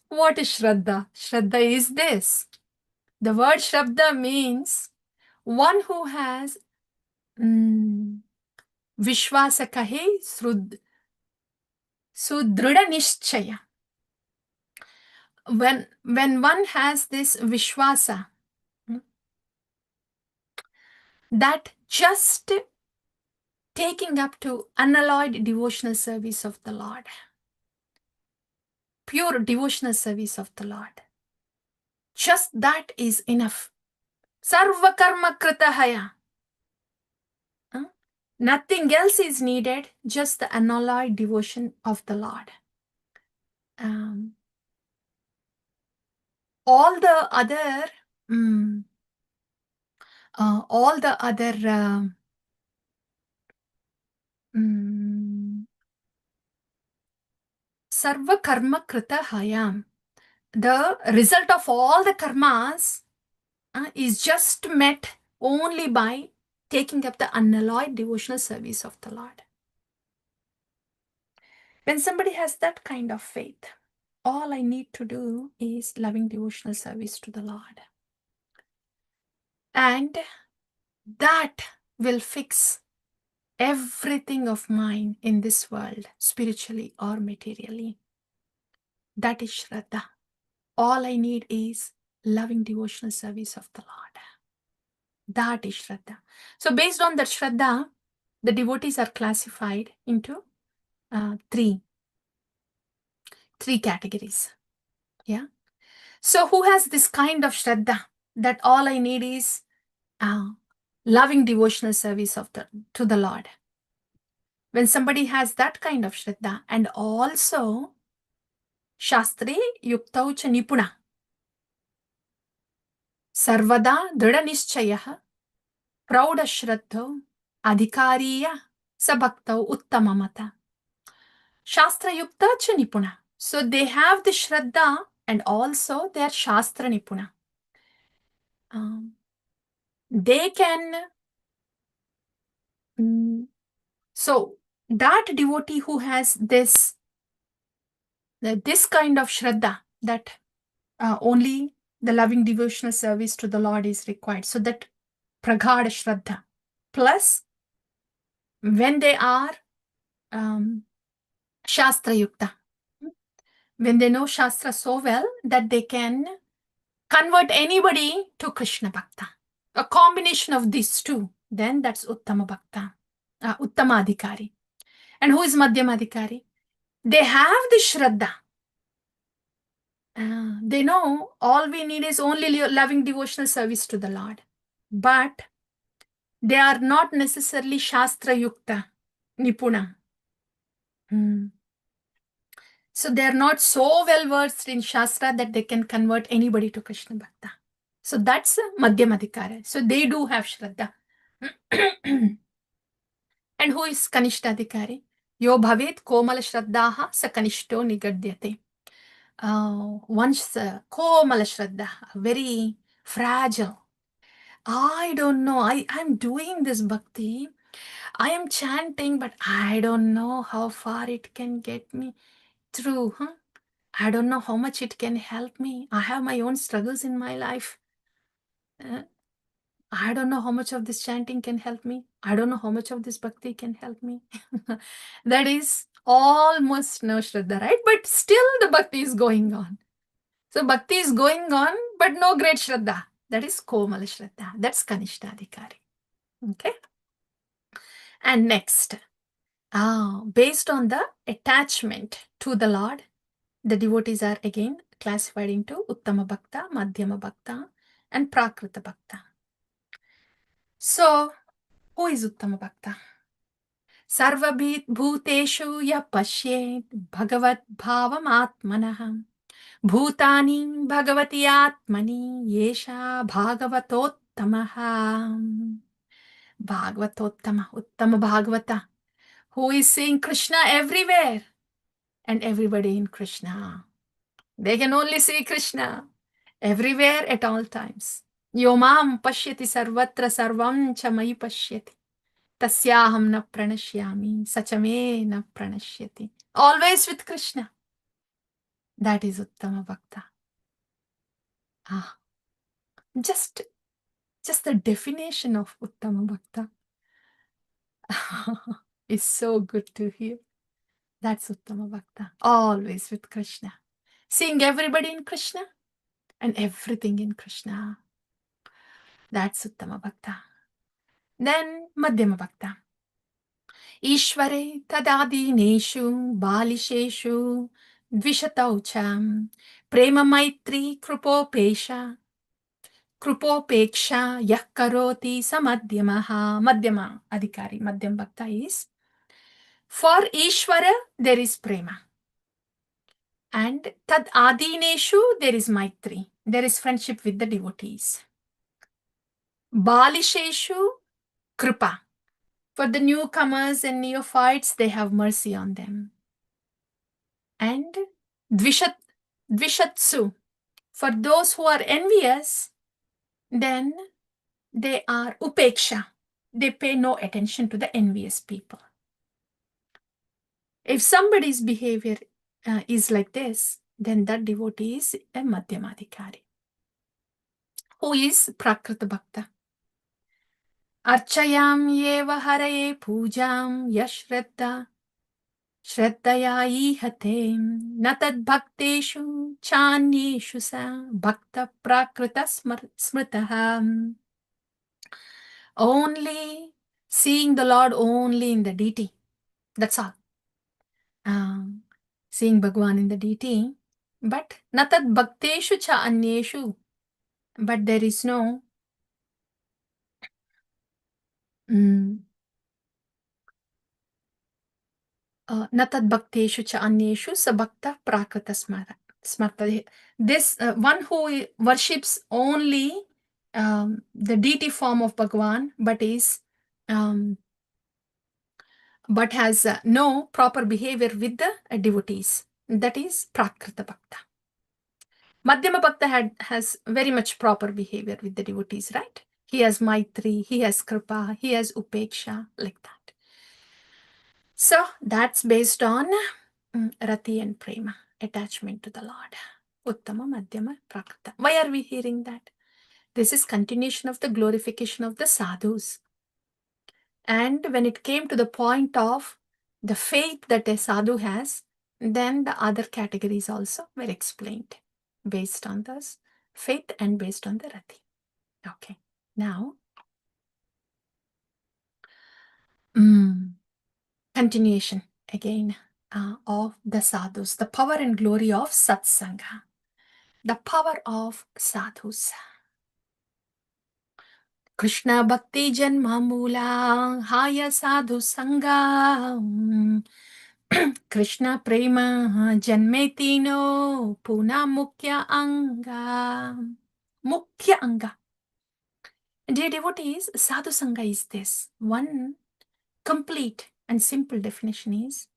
What is Shraddha? Shraddha is this. The word Shraddha means one who has Vishwasa Kahe Sudruda Nishchaya. When one has this Vishwasa, that just taking up to unalloyed devotional service of the Lord, pure devotional service of the Lord, just that is enough. Sarva karma kritahaya. Nothing else is needed, just the unalloyed devotion of the Lord. All the other sarva karma krita hayam. The result of all the karmas is just met only by taking up the unalloyed devotional service of the Lord. When somebody has that kind of faith, all I need to do is loving devotional service to the Lord. And that will fix everything of mine in this world, spiritually or materially. That is Shraddha. All I need is loving devotional service of the Lord. That is Shraddha. So based on that Shraddha, the devotees are classified into three categories. Yeah. So who has this kind of Shraddha, that all I need is loving devotional service to the Lord? When somebody has that kind of Shraddha, and also Shastri Yuktau cha Nipuna, Sarvada Dhrida Nishchayah, Prauda Shraddho, Adhikariya, Sabhaktau Uttamamata. Shastra Yukta cha Nipuna. So they have the Shraddha and also they are Shastra Nipuna. They can. So that devotee who has this kind of Shraddha, that only the loving devotional service to the Lord is required. So that Praghada Shraddha. Plus, when they are Shastra Yukta, when they know Shastra so well that they can convert anybody to Krishna Bhakta. A combination of these two, then that's Uttama Bhakta, Uttama Adhikari. And who is Madhyama Adhikari? They have the Shraddha. They know all we need is only loving devotional service to the Lord. But they are not necessarily Shastra Yukta, Nipuna. So they are not so well versed in Shastra that they can convert anybody to Krishna Bhakta. So that's Madhyama Adhikari. So they do have Shraddha. And who is Kanishta Adhikari? Yo bhavet komal shraddhaha sa kanishto nigadyate. Once komal shraddha, very fragile. I don't know. I'm doing this bhakti. I am chanting, but I don't know how far it can get me through. I don't know how much it can help me. I have my own struggles in my life. I don't know how much of this chanting can help me. I don't know how much of this bhakti can help me. That is almost no Shraddha, right? But still the bhakti is going on. So bhakti is going on, but no great Shraddha. That is Komal Shraddha. That's Kanishta Adhikari. Okay. And next, based on the attachment to the Lord, the devotees are again classified into Uttama Bhakta, Madhyama Bhakta, and Prakrita Bhakta. So, who is Uttama Bhakta? Sarvabhuteshu ya pashyet bhagavat bhavam atmanah bhutani bhagavati atmani yesha bhagavatottamaha. Bhagavatottama, Uttama Bhagavata, who is seeing Krishna everywhere and everybody in Krishna. They can only see Krishna everywhere at all times. Yomam pashyati sarvatra sarvam cha mayi pashyati. Tasyaham na pranashyami sachame na pranashyati. Always with Krishna. That is Uttama Bhakta. Ah, just the definition of Uttama Bhakta is so good to hear. That's Uttama Bhakta. Always with Krishna. Seeing everybody in Krishna and everything in Krishna. That's Uttama Bhakta. Then Madhyama Bhakta. Ishvare tadadineshu balisheshu dvishataucham prema maitri krupopesha yah karoti samadhyamaha. Madhyama adhikari. Madhyam Bhakta is for Ishvara there is prema. And tad adineshu there is maitri. There is friendship with the devotees. Balisheshu kripa. For the newcomers and neophytes, they have mercy on them. And dvishatsu. For those who are envious, then they are upeksha. They pay no attention to the envious people. If somebody's behavior is like this, then that devotee is a madhyamadhikari. Who is prakrita bhakta? Archayam yeva haraye pujam yashraddha Shraddhaya ihate natad bhakteshu chanyeshu sa bhakta prakrita smritaha. Only seeing the Lord only in the deity. That's all. Seeing Bhagwan in the deity. But natad bhakteshu cha anyeshu. But there is no natad bhakteshu cha anyeshu sa bhakta prakrita smarta. This one who worships only the deity form of Bhagwan, but has no proper behavior with the devotees. That is prakrita bhakta. Madhyama bhakta has very much proper behavior with the devotees, right? He has maitri, he has kripa, he has upeksha, like that. So that's based on rati and prema, attachment to the Lord. Uttama, Madhyama, Prakrita. Why are we hearing that? This is continuation of the glorification of the sadhus. And when it came to the point of the faith that a sadhu has, then the other categories also were explained based on this faith and based on the rati. Okay, now continuation again of the sadhus, the power and glory of satsanga, the power of sadhus. Krishna bhakti janma mula haya sadhu sanga Krishna prema janmeti no puna mukhya anga. Mukhya anga. Dear devotees, sadhu sanga is this. One complete and simple definition is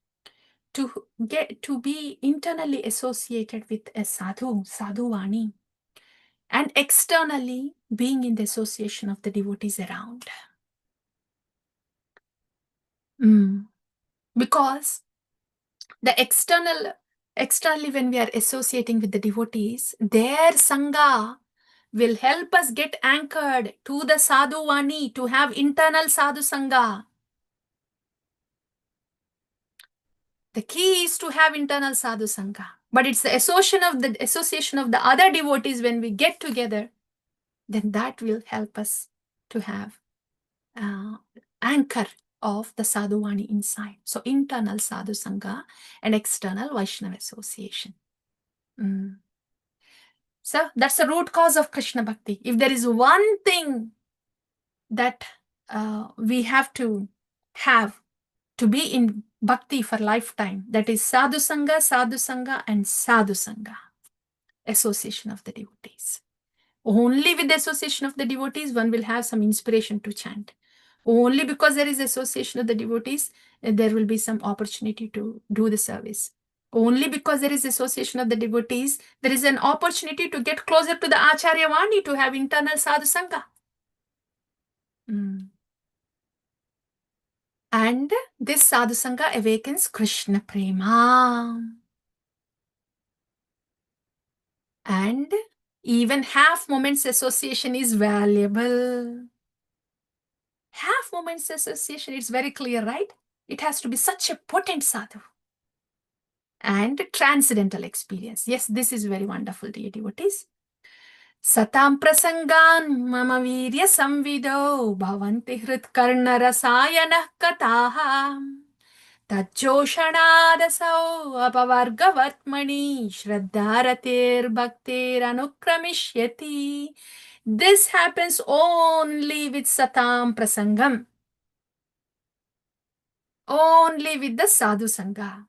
to be internally associated with a sadhu, sadhuvani, and externally being in the association of the devotees around. Because the externally when we are associating with the devotees, their sangha will help us get anchored to the sadhuvani, to have internal sadhu sangha. The key is to have internal sadhu sangha. But it's the association of the other devotees when we get together, then that will help us to have anchor of the sadhuvani inside. So internal sadhu sangha and external Vaishnava association. So that's the root cause of Krishna Bhakti. If there is one thing that we have to have to be in Bhakti for lifetime, that is sadhu sangha and sadhu sangha, association of the devotees. Only with the association of the devotees, one will have some inspiration to chant. Only because there is association of the devotees, there will be some opportunity to do the service. Only because there is association of the devotees, there is an opportunity to get closer to the Acharya Vani, to have internal sadhu sangha. Mm. And this sadhu sangha awakens Krishna prema. And even half moments association is valuable. Half moments association, it's very clear, right? It has to be such a potent sadhu. And transcendental experience. Yes, this is very wonderful, dear devotees. Satam prasangan mama virya samvido bhavanti hrit karna rasayana kataha tajoshanadasau apavargavartmani shraddharatir bhaktir anukramishyati. This happens only with satam prasangam. Only with the sadhu sangha.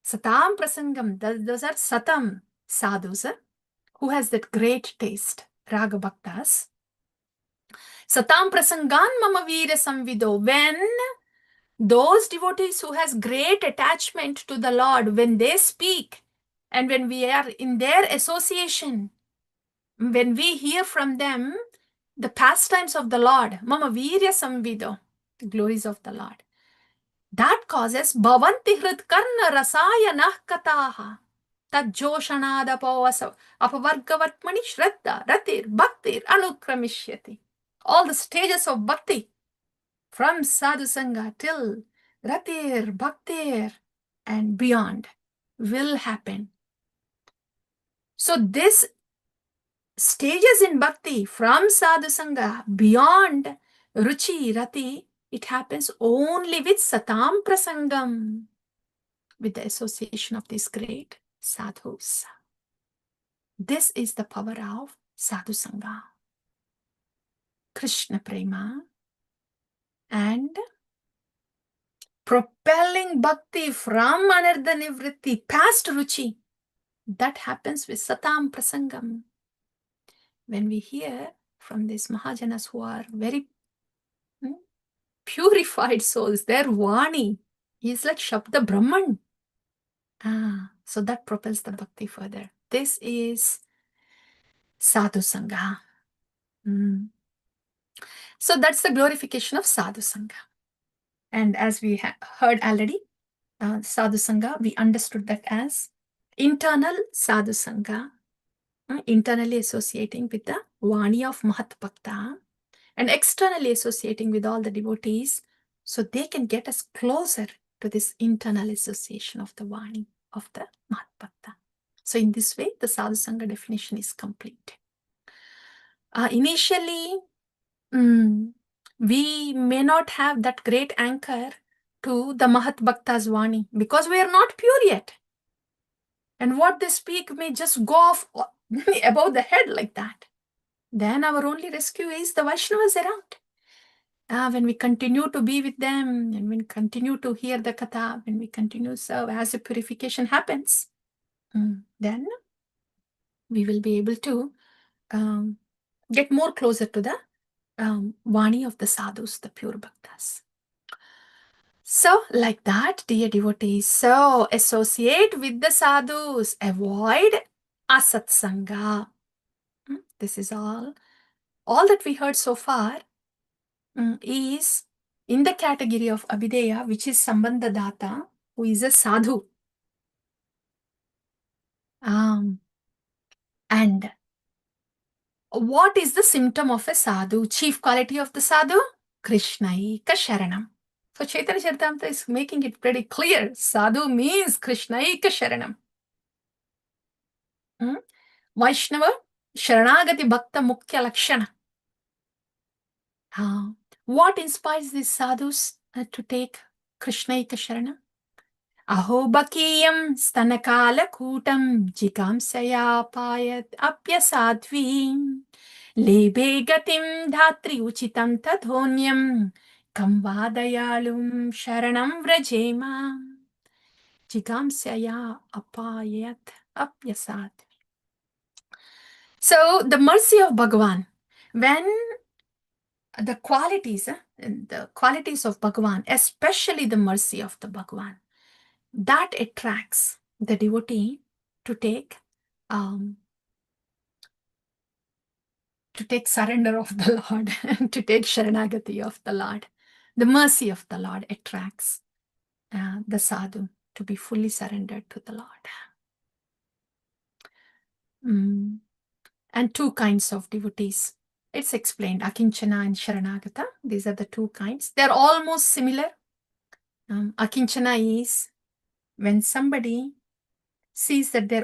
Satam prasangam, those are satam sadhus who has that great taste, raga bhaktas. Satam prasangan mama veera samvido. When those devotees who has great attachment to the Lord, when they speak and when we are in their association, when we hear from them the pastimes of the Lord, mama veera samvido, the glories of the Lord, that causes bhavanti hrit karna rasayana kataha. Tajoshanadapavasa apavargavartmani shraddha ratir bhaktir anukramishyati. All the stages of bhakti from sadhu sangha till ratir, bhaktir and beyond will happen. So this stages in bhakti from sadhu sangha beyond ruchi, rati, it happens only with satam prasangam, with the association of these great sadhus. This is the power of sadhu sangha, Krishna prema, and propelling bhakti from anartha nivritti past ruchi. That happens with satam prasangam. When we hear from these Mahajanas who are very purified souls, their Vani is like Shabda Brahman. So that propels the bhakti further. This is sadhu sangha. So that's the glorification of sadhu sangha. And as we heard already, sadhu sangha, we understood that as internal sadhu sangha, internally associating with the Vani of Mahat Bhakta, and externally associating with all the devotees, so they can get us closer to this internal association of the Vani of the Mahat Bhakta. So in this way, the sadhu sangha definition is complete. Initially, we may not have that great anchor to the Mahat Bhakta's Vani because we are not pure yet. And what they speak may just go off above the head like that. Then our only rescue is the Vaishnavas around. When we continue to be with them, and when we continue to hear the katha, when we continue to serve, as the purification happens, then we will be able to get more closer to the Vani of the sadhus, the pure bhaktas. So, like that, dear devotees, so associate with the sadhus, avoid asatsanga. This is all that we heard so far is in the category of Abhideya, which is Sambandhadata, who is a sadhu. And what is the symptom of a sadhu? Chief quality of the sadhu? Krishnaika Sharanam. So Chaitanya Charitamrita is making it pretty clear. Sadhu means Krishnaika Sharanam. Vaishnava Sharanagati Bhakta Mukhya Lakshana. What inspires these sadhus to take Krishnaika Sharanam? Aho bakiyam stanakalakutam jigamsaya payat apyasadvim lebe gatim dhatri uchitam tadhonyam kamvadayalum sharanam vrajema jigamsaya apayat apyasadvim. So the mercy of Bhagavan, when the qualities of Bhagavan, especially the mercy of the Bhagavan, that attracts the devotee to take surrender of the Lord, to take Sharanagati of the Lord. The mercy of the Lord attracts the sadhu to be fully surrendered to the Lord. And two kinds of devotees. It's explained, Akinchana and Sharanagata. These are the two kinds. They're almost similar. Akinchana is when somebody sees that they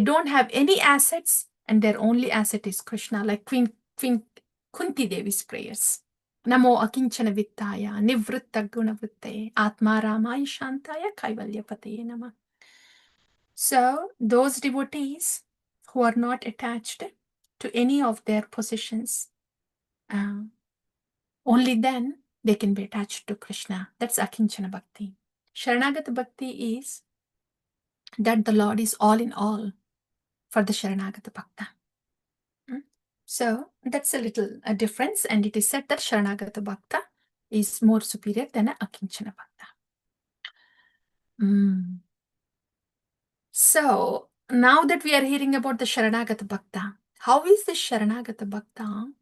don't have any assets and their only asset is Krishna, like Queen Kunti Devi's prayers. Namo Akinchana Vittaya, Nivritta Gunavritte, Atma Ramaya Shantaya, Kaivalyapataye Nama. So those devotees who are not attached to any of their possessions, only then they can be attached to Krishna. That's Akinchana Bhakti. Sharanagata Bhakti is that the Lord is all in all for the Sharanagata Bhakta. So that's a little difference, and it is said that Sharanagata Bhakta is more superior than a Akinchana Bhakta. So now that we are hearing about the Sharanagata Bhakta, how is the Sharanagata Bhakta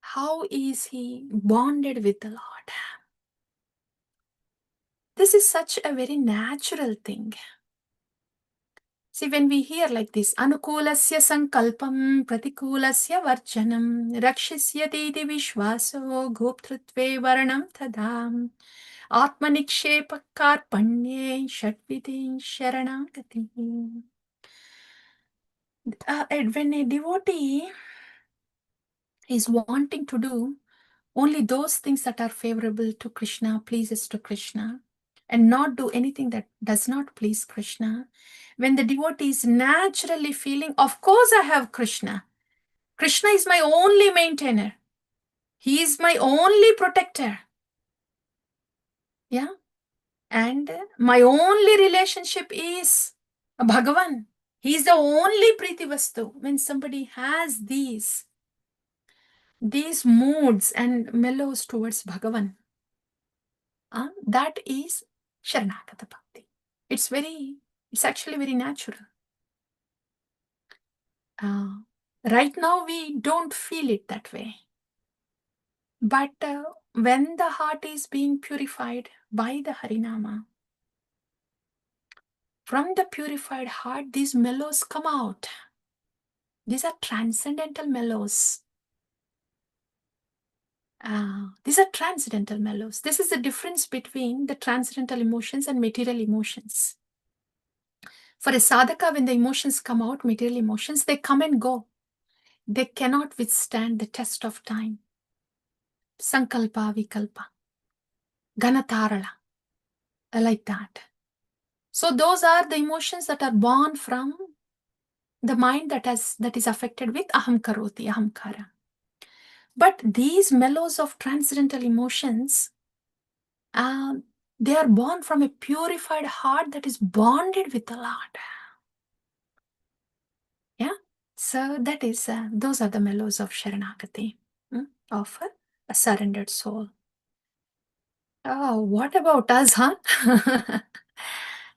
how is he bonded with the Lord? This is such a very natural thing. See, when we hear like this, Anukulasya sankalpam pratikulasya varjanam rakshisyati vishvaso goptrutve varanam tadam atmanikshepakkarpanye shatvidin sharanagati. When a devotee is wanting to do only those things that are favorable to Krishna, pleases to Krishna, and not do anything that does not please Krishna, when the devotee is naturally feeling, of course I have Krishna. Krishna is my only maintainer. He is my only protector. Yeah. And my only relationship is Bhagavan. He is the only Priti Vastu. When somebody has these moods and mellows towards Bhagavan, that is Sharanagata Bhakti. It's actually very natural. Right now we don't feel it that way. But when the heart is being purified by the Harinama, from the purified heart, these mellows come out. These are transcendental mellows. These are transcendental mellows. This is the difference between the transcendental emotions and material emotions. For a sadhaka, when the emotions come out, material emotions, they come and go. They cannot withstand the test of time. Sankalpa, Vikalpa, Ganatarala, like that. So those are the emotions that are born from the mind that is affected with aham karoti, ahamkara. But these mellows of transcendental emotions, they are born from a purified heart that is bonded with the Lord. Yeah. So that is, those are the mellows of Sharanagati, of a surrendered soul. Oh, what about us, huh?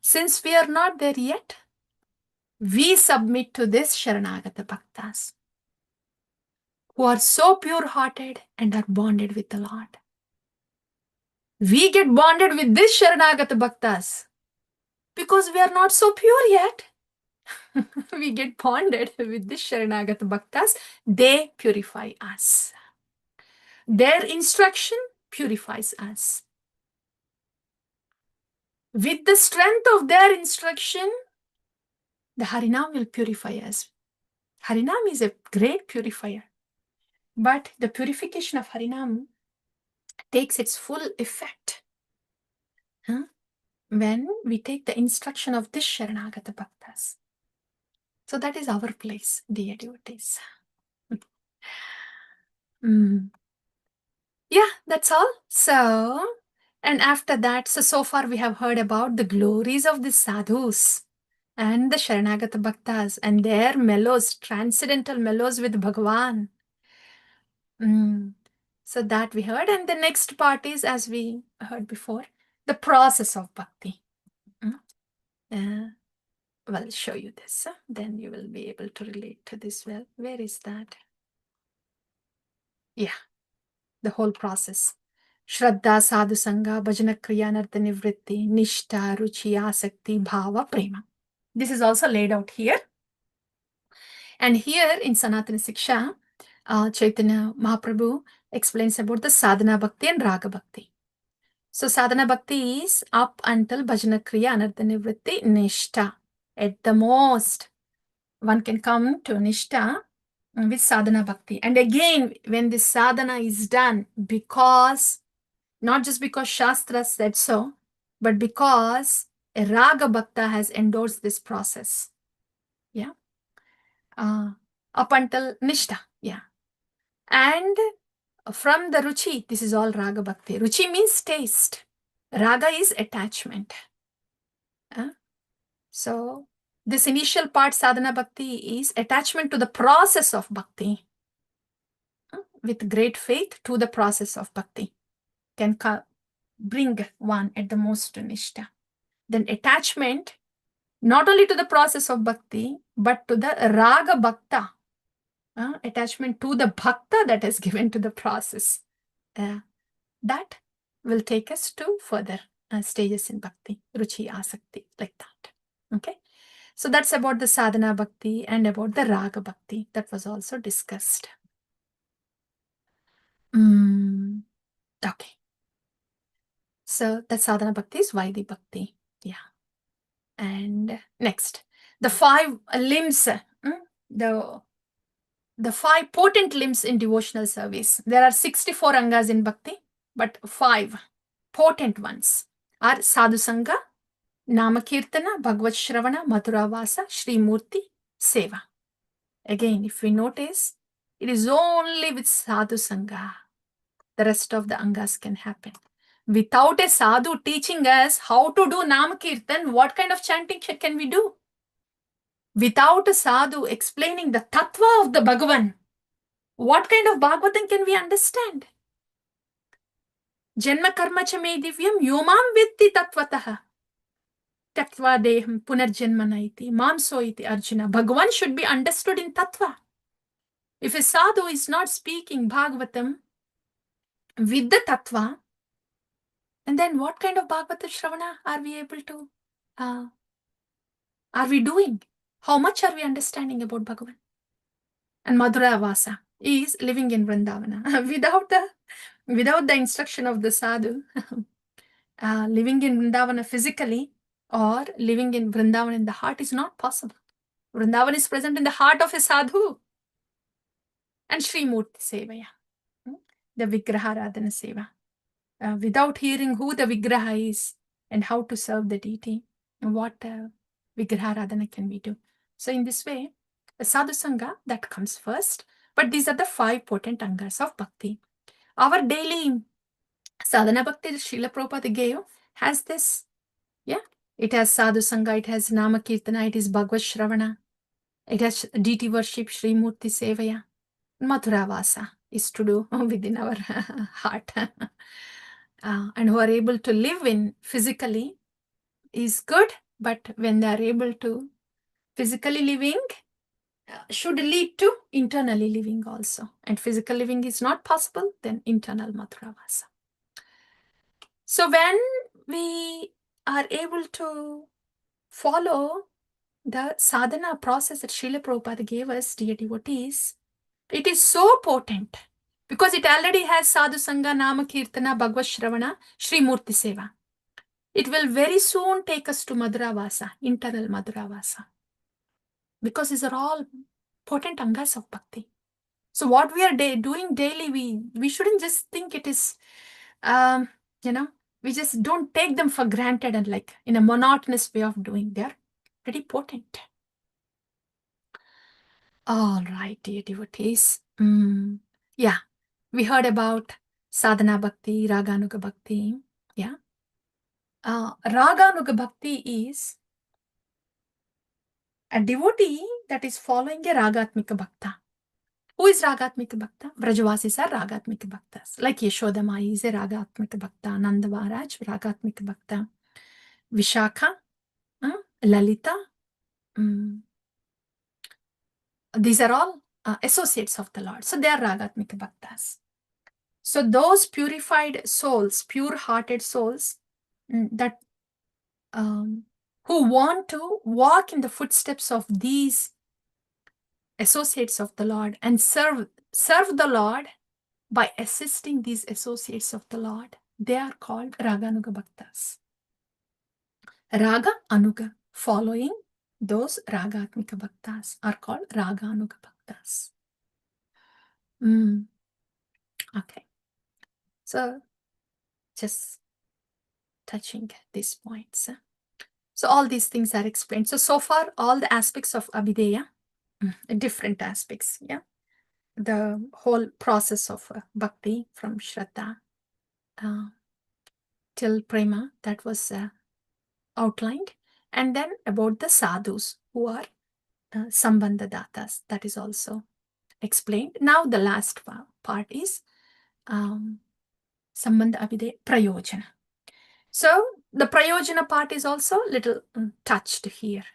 Since we are not there yet, we submit to this Sharanagata Bhaktas who are so pure-hearted and are bonded with the Lord. We get bonded with this Sharanagata Bhaktas because we are not so pure yet. We get bonded with this Sharanagata Bhaktas. They purify us. Their instruction purifies us. With the strength of their instruction, the Harinam will purify us. Harinam is a great purifier. But the purification of Harinam takes its full effect when we take the instruction of this Sharanagata Bhaktas. So that is our place, dear devotees. Yeah, that's all. So, and after that, so far we have heard about the glories of the sadhus and the Sharanagata Bhaktas and their mellows, transcendental mellows with Bhagavan. So that we heard. And the next part is, as we heard before, the process of bhakti. I'll show you this. Then you will be able to relate to this well. Where is that? Yeah, the whole process. Shraddha, Sadhu Sangha, Bhajana Kriya, Narta Nivritti, Nishta, Ruchi, Asakti, Bhava, Prema. This is also laid out here. And here in Sanatana Siksha, Chaitanya Mahaprabhu explains about the sadhana bhakti and raga bhakti. So sadhana bhakti is up until bhajana kriya anartha nivritti nishta. At the most, one can come to nishta with sadhana bhakti. And again, when this sadhana is done, because, not just because Shastra said so, but because a raga bhakta has endorsed this process. Yeah. Up until nishta. Yeah. And from the ruchi, this is all raga bhakti. Ruchi means taste. Raga is attachment. So this initial part, sadhana bhakti, is attachment to the process of bhakti. With great faith to the process of bhakti can bring one at the most to nishta. Then attachment not only to the process of bhakti, but to the raga bhakta. Attachment to the bhakta that is given to the process. That will take us to further stages in bhakti, ruchi, asakti, like that. Okay. So that's about the sadhana bhakti and about the raga bhakti that was also discussed. Okay. So the sadhana bhakti is Vaidhi bhakti. Yeah. And next, the 5 limbs, the 5 potent limbs in devotional service. There are 64 angas in bhakti, but 5 potent ones are sadhu sangha, namakirtana, bhagavad shravana, madhuravasa, Shri Murti, seva. Again, if we notice, it is only with sadhu sangha the rest of the angas can happen. Without a sadhu teaching us how to do namakirtan, what kind of chanting can we do? Without a sadhu explaining the tattva of the Bhagavan, what kind of Bhagavatam can we understand? Janma karma cha me divyam yomam vitti tattvataha. Tattva deham punarjanmana iti mamso iti Arjuna. Bhagavan should be understood in tattva. If a sadhu is not speaking Bhagavatam with the tattva, and then what kind of Bhagavata Shravana are we able to, are we doing? How much are we understanding about Bhagavan? And Madhura Vasa is living in Vrindavana. without the instruction of the sadhu, living in Vrindavana physically or living in Vrindavan in the heart is not possible. Vrindavan is present in the heart of a sadhu. And Sri Murti Sevaya, the Vigraha Radhana Seva. Without hearing who the Vigraha is and how to serve the deity, what Vigraha Radhana can we do? So in this way, the Sadhu Sangha, that comes first. But these are the 5 potent angas of bhakti. Our daily sadhana bhakti that Srila Prabhupada gave has this. Yeah, it has Sadhu Sangha, it has Nama Kirtana, it is Bhagavad Shravana, it has deity worship, Sri Murti Sevaya. Madhura Vasa is to do within our heart. And who are able to live in physically is good, but when they are able to physically living, should lead to internally living also. And physical living is not possible, then internal Madhura Vasa. So when we are able to follow the sadhana process that Srila Prabhupada gave us, dear devotees, it is so potent because it already has Sadhu Sangha, Nama Kirtana, Bhagavad Shravana, Sri Murti Seva. It will very soon take us to Madhura Vasa, internal Madhura Vasa. Because these are all potent angas of bhakti. So what we are doing daily, we shouldn't just think it is, we just don't take them for granted and like in a monotonous way of doing. They are pretty potent. All right, dear devotees. Yeah, we heard about sadhana bhakti, raganuga bhakti. Yeah. Raganuga bhakti is a devotee that is following a ragatmika bhakta. Who is Ragatmika Bhakta? Vrajavasis are Ragatmika Bhaktas. Like Yashoda Mai is a Ragatmika Bhakta. Nanda Maharaj, Ragatmika Bhakta. Vishakha, Lalita. These are all associates of the Lord. So they are Ragatmika Bhaktas. So those purified souls, pure-hearted souls, that who want to walk in the footsteps of these associates of the Lord and serve the Lord by assisting these associates of the Lord, they are called Raganuga Bhaktas. Raga Anuga, following those Ragatmika Bhaktas, are called Raganuga Bhaktas. Okay. So just touching these points. So all these things are explained. So far, all the aspects of Abhideya, different aspects, yeah. The whole process of bhakti from Shraddha till Prema, that was outlined. And then about the sadhus, who are Sambandha Datas, that is also explained. Now the last part is Sambandha Abhideya Prayojana. So the Prayojana part is also little touched here.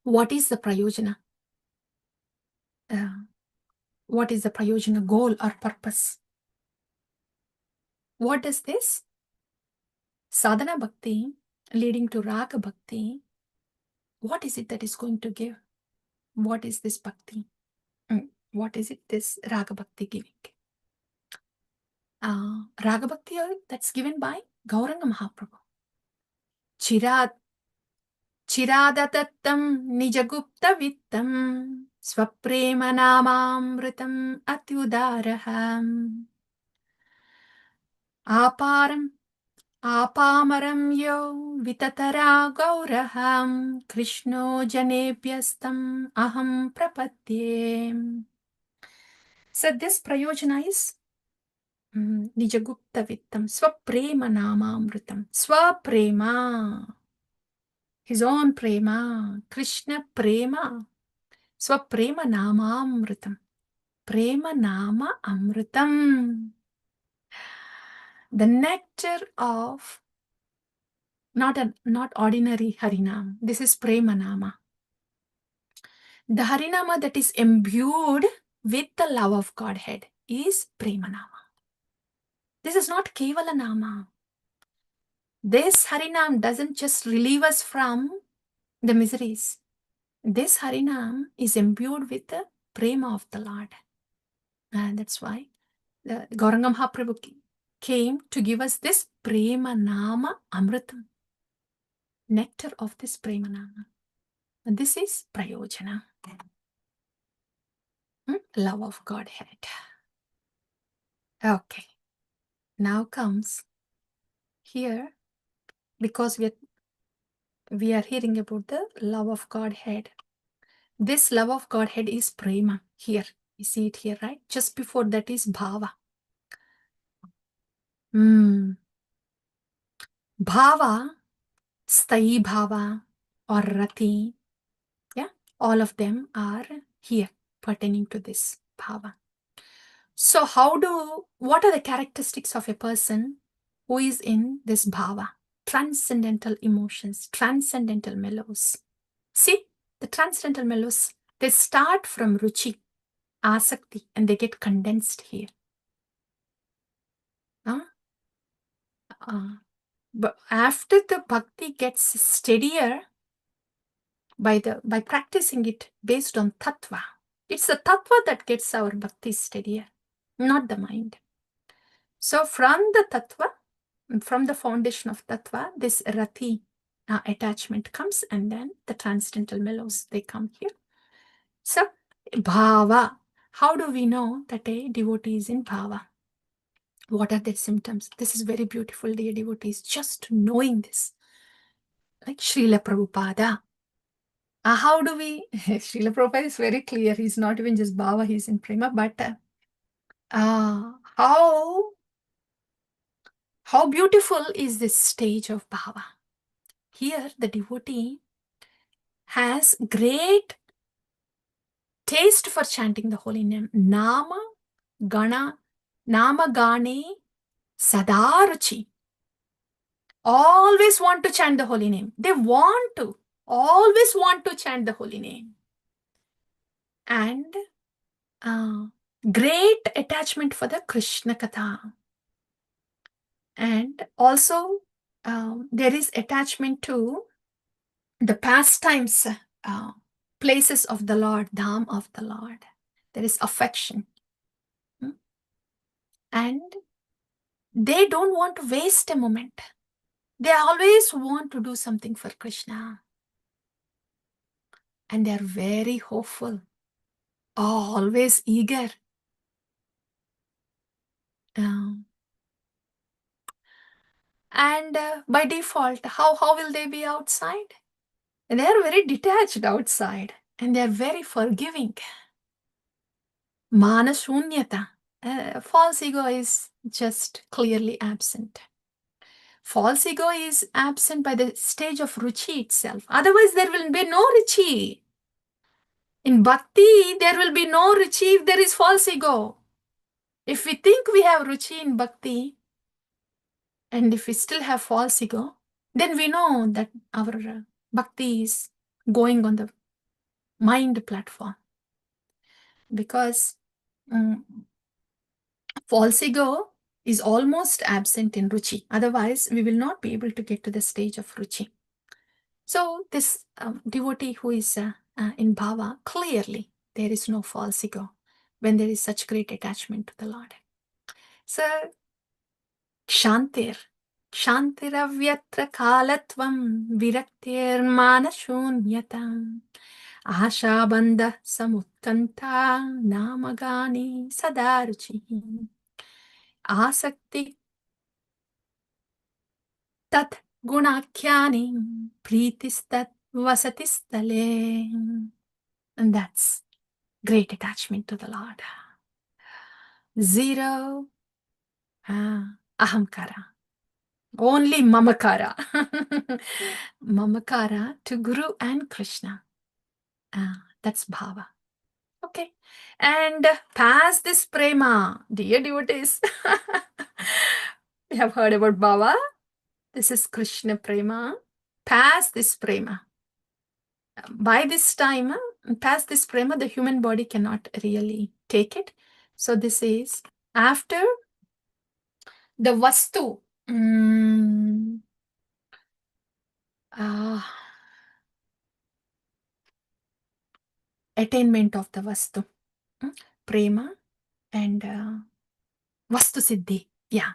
What is the Prayojana? What is the Prayojana goal or purpose? What is this? Sadhana Bhakti leading to Raga Bhakti. What is it that is going to give? What is this Bhakti? What is it this Raga Bhakti giving? Raga Bhakti that's given by Gauranga Mahaprabhu. Chiradatattam nijagupta vittam swaprema namamritam atyudaraham Apamaram yo vitatara gauraham Krishno janebhyastam aham prapatye. So this prayojana is Nijagupta Vittam, Swaprema Namamritam. Swaprema, his own prema, Krishna prema, Swaprema Namamritam. Prema Nama Amritam. The nectar of not ordinary Harinam. This is Prema Nama. The Harinama that is imbued with the love of Godhead is Prema Nama. This is not Kevala Nama. This Harinam doesn't just relieve us from the miseries. This Harinam is imbued with the prema of the Lord. And that's why the Gauranga Mahaprabhu came to give us this Prema Nama Amritam. Nectar of this Prema Nama. And this is Prayojana. Love of Godhead. Okay. Now comes here, because we are hearing about the love of Godhead. This love of Godhead is Prema here. You see it here, right? Just before that is Bhava. Bhava, Sthayi Bhava or Rati, yeah, all of them are here pertaining to this Bhava. So what are the characteristics of a person who is in this Bhava? Transcendental emotions, transcendental mellows. See, the transcendental mellows, they start from Ruchi, Asakti, and they get condensed here. But after the bhakti gets steadier by practicing it based on tattva, it's the tattva that gets our bhakti steadier, not the mind. So from the tattva, from the foundation of tattva, this rati attachment comes, and then the transcendental mellows, they come here. So bhava, how do we know that a devotee is in bhava? What are the symptoms? This is very beautiful, dear devotees, just knowing this. Like Srila Prabhupada. How do we, Srila Prabhupada is very clear. He's not even just Bhava, he's in Prema. But how beautiful is this stage of Bhava? Here, the devotee has great taste for chanting the holy name. Nama Gane Sadaruchi. Always want to chant the holy name. They always want to chant the holy name. And great attachment for the Krishna Katha. And also, there is attachment to the pastimes, places of the Lord, Dham of the Lord. There is affection. And they don't want to waste a moment. They always want to do something for Krishna. And they are very hopeful, always eager. And by default, how will they be outside? They are very detached outside, and they are very forgiving. Manashunyata. False ego is just clearly absent. False ego is absent by the stage of ruchi itself. Otherwise, there will be no ruchi. In bhakti, there will be no ruchi if there is false ego. If we think we have ruchi in bhakti, and if we still have false ego, then we know that our bhakti is going on the mind platform. Because false ego is almost absent in ruchi. Otherwise, we will not be able to get to the stage of ruchi. So this devotee who is in bhava, clearly there is no false ego when there is such great attachment to the Lord. So Kshantiravyatra kalatvam viraktirmanashunyata ashabandha samutkanta namagani sadaruchi asakti tat gunakyani pritistat vasatistale. And that's great attachment to the Lord. 0 ahamkara. Only mamakara. Mamakara to Guru and Krishna. That's bhava. Okay. And pass this prema. Dear devotees, we have heard about bhava. This is Krishna prema. Pass this prema. By this time, past this prema, the human body cannot really take it. So this is after the vastu. Attainment of the vastu. Prema and vastu siddhi. Yeah.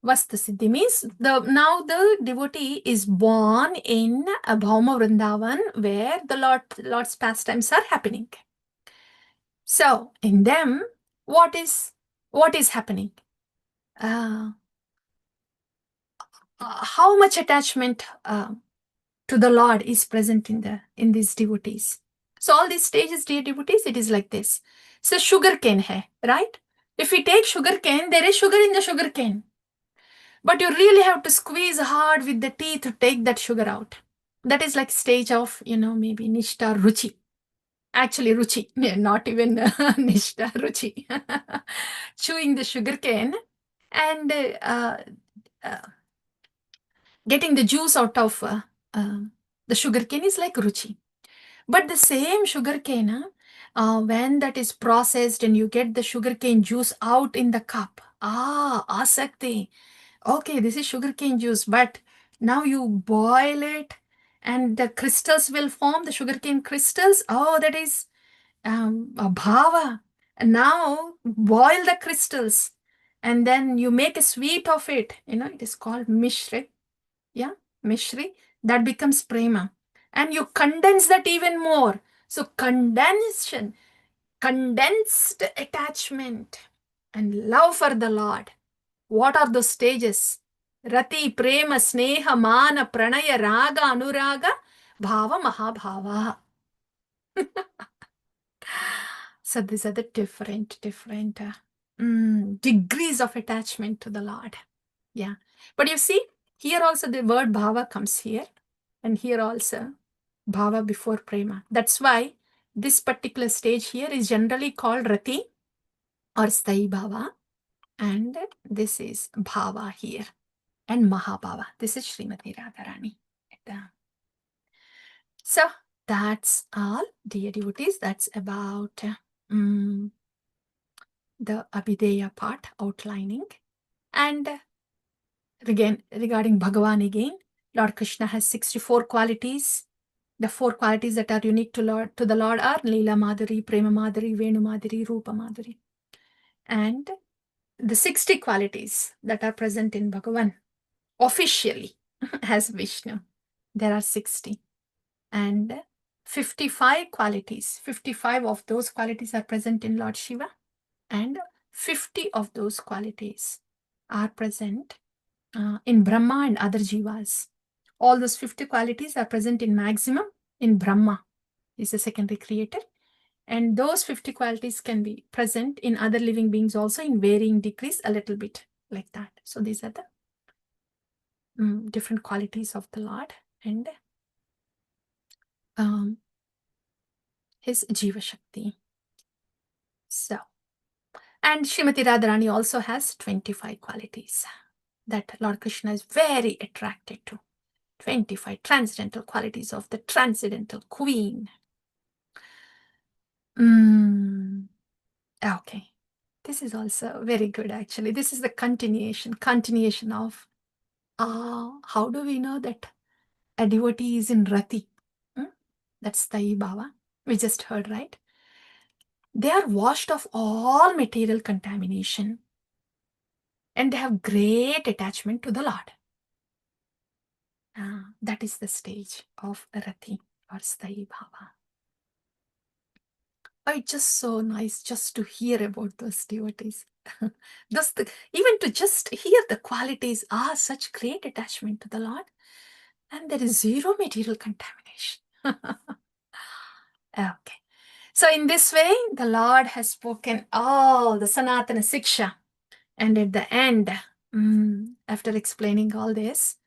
Vastu siddhi means now the devotee is born in a Bhauma Vrindavan where the Lord's pastimes are happening. So in them, what is happening? How much attachment to the Lord is present in these devotees? So all these stages, dear devotees, it is like this. So sugar cane hai, right? If we take sugar cane, there is sugar in the sugar cane. But you really have to squeeze hard with the teeth to take that sugar out. That is like stage of, maybe nishta ruchi. Actually, ruchi, not even nishta ruchi. Chewing the sugar cane and getting the juice out of the sugar cane is like ruchi. But the same sugar cane, when that is processed and you get the sugar cane juice out in the cup, asakti. Okay, this is sugar cane juice, but now you boil it and the crystals will form, the sugar cane crystals. Oh, that is a bhava. And now boil the crystals and then you make a sweet of it. It is called mishri. Yeah, mishri. That becomes prema. And you condense that even more. So condensed attachment and love for the Lord. What are those stages? Rati, prema, sneha, mana, pranaya, raga, anuraga, bhava, mahabhava. So these are the different degrees of attachment to the Lord. Yeah. But you see, here also the word bhava comes here. And here also bhava before prema. That's why This particular stage here is generally called Rati or Sthai Bhava. And this is Bhava here. And Mahabhava. This is Srimati Radharani. So that's all, dear devotees. That's about the Abhideya part outlining. And again, regarding Bhagavan again, Lord Krishna has 64 qualities. The 4 qualities that are unique to the Lord are Lila Madhuri, Prema Madhuri, Venu Madhuri, Rupa Madhuri. And the 60 qualities that are present in Bhagavan officially as Vishnu, there are 60. And 55 qualities, 55 of those qualities are present in Lord Shiva, and 50 of those qualities are present in Brahma and other jivas. All those 50 qualities are present in maximum in Brahma, is the secondary creator. And those 50 qualities can be present in other living beings also in varying degrees, a little bit like that. So these are the different qualities of the Lord and his Jiva Shakti. So, and Srimati Radharani also has 25 qualities that Lord Krishna is very attracted to. 25 transcendental qualities of the transcendental queen. Okay. This is also very good, actually. This is the continuation of how do we know that a devotee is in Rati? That's Sthai Bhava. We just heard, right? They are washed of all material contamination and they have great attachment to the Lord. That is the stage of Rati or Sthai Bhava. It's just so nice just to hear about those devotees. Even to just hear the qualities are such great attachment to the Lord, and there is zero material contamination. Okay. So in this way, the Lord has spoken all the Sanatana Siksha. And at the end, after explaining all this,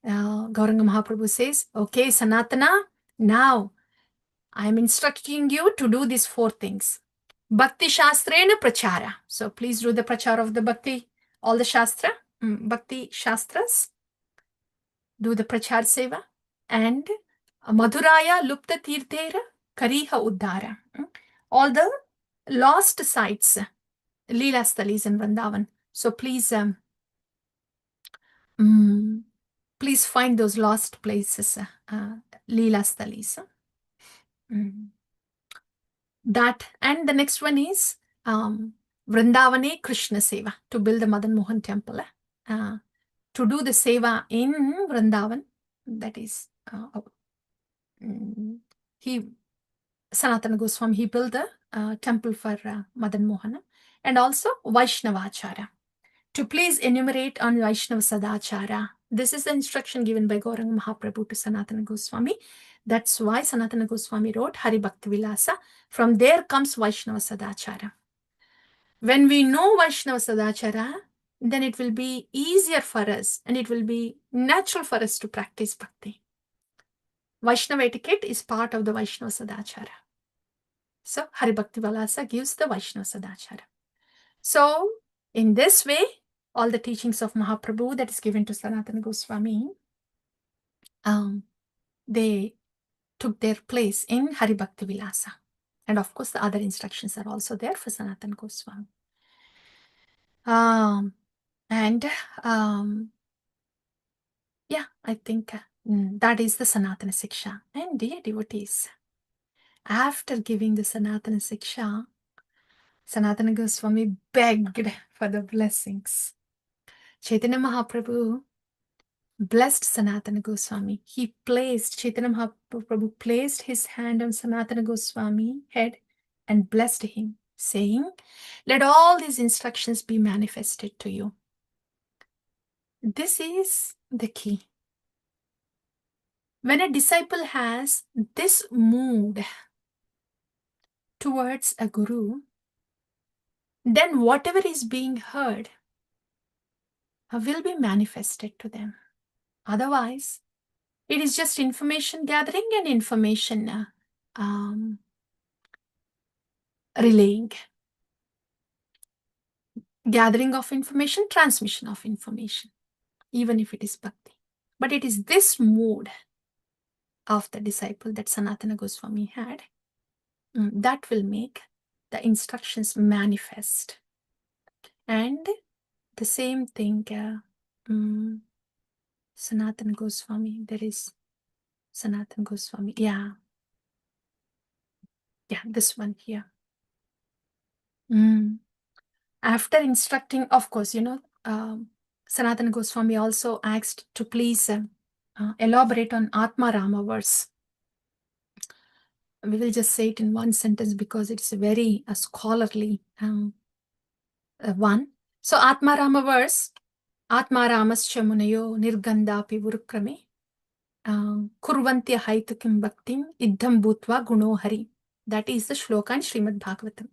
Gauranga Mahaprabhu says, okay, Sanatana, now I am instructing you to do these 4 things. Bhakti Shastrena Prachara. So please do the prachara of the Bhakti, all the Shastra, Bhakti Shastras. Do the Prachar Seva. And Madhuraya Lupta Tirthera Kariha Uddhara. All the lost sites, Lila Stalis in Vrindavan. So please, please find those lost places, Lila Stalis. That, and the next one is Vrindavane Krishna Seva, to build the Madan Mohan temple. To do the Seva in Vrindavan, that is, Sanatana Goswami, he built the temple for Madan Mohan, and also Vaishnavachara. To please enumerate on Vaishnava Sadachara. This is the instruction given by Gauranga Mahaprabhu to Sanatana Goswami. That's why Sanatana Goswami wrote Hari Bhakti Vilasa. From there comes Vaishnava Sadachara. When we know Vaishnava Sadachara, then it will be easier for us and it will be natural for us to practice bhakti. Vaishnava etiquette is part of the Vaishnava Sadachara. So Hari Bhakti Vilasa gives the Vaishnava Sadachara. So in this way, all the teachings of Mahaprabhu that is given to Sanatana Goswami, they took their place in Hari Bhakti Vilasa. And of course, the other instructions are also there for Sanatana Goswami. Yeah, I think that is the Sanatana Siksha. And dear devotees, after giving the Sanatana Siksha, Sanatana Goswami begged for the blessings. Chaitanya Mahaprabhu blessed Sanatana Goswami. Chaitanya Mahaprabhu placed his hand on Sanatana Goswami's head and blessed him, saying, let all these instructions be manifested to you. This is the key. When a disciple has this mood towards a guru, then whatever is being heard will be manifested to them. Otherwise, it is just information gathering and information relaying, gathering of information, transmission of information, even if it is bhakti. But it is this mood of the disciple that Sanatana Goswami had that will make the instructions manifest. And the same thing, Sanatana Goswami, there is Sanatana Goswami, yeah, this one here. After instructing, of course, Sanatana Goswami also asked to please elaborate on Atma Rama verse. We will just say it in one sentence because it's a very scholarly one. So Atma Rama verse, Atma Ramascha Munayo Nirgandapi Vurukrame Kurvantya Haitukim Bhaktim Iddham Bhutva Guno Hari. That is the shloka in Srimad Bhagavatam.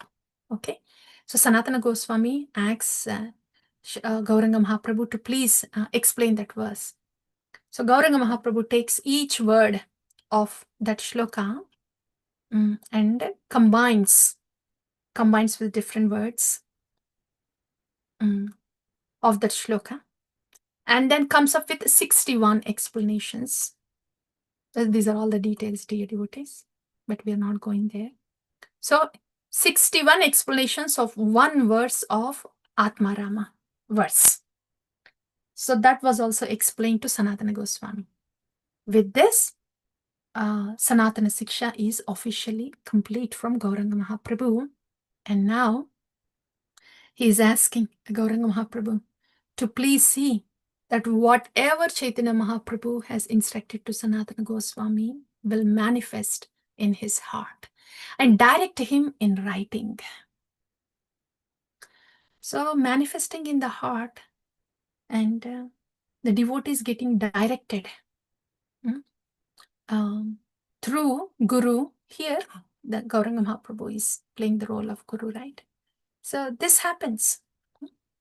Okay. So Sanatana Goswami asks Gauranga Mahaprabhu to please explain that verse. So Gauranga Mahaprabhu takes each word of that shloka and combines with different words of that shloka, and then comes up with 61 explanations. These are all the details, dear devotees, but we are not going there. So 61 explanations of one verse of Atmarama verse. So that was also explained to Sanatana Goswami. With this, Sanatana Siksha is officially complete from Gauranga Mahaprabhu. And now he is asking Gauranga Mahaprabhu to please see that whatever Chaitanya Mahaprabhu has instructed to Sanatana Goswami will manifest in his heart and direct him in writing. So manifesting in the heart and the devotee is getting directed through Guru. Here, the Gauranga Mahaprabhu is playing the role of Guru, right? So this happens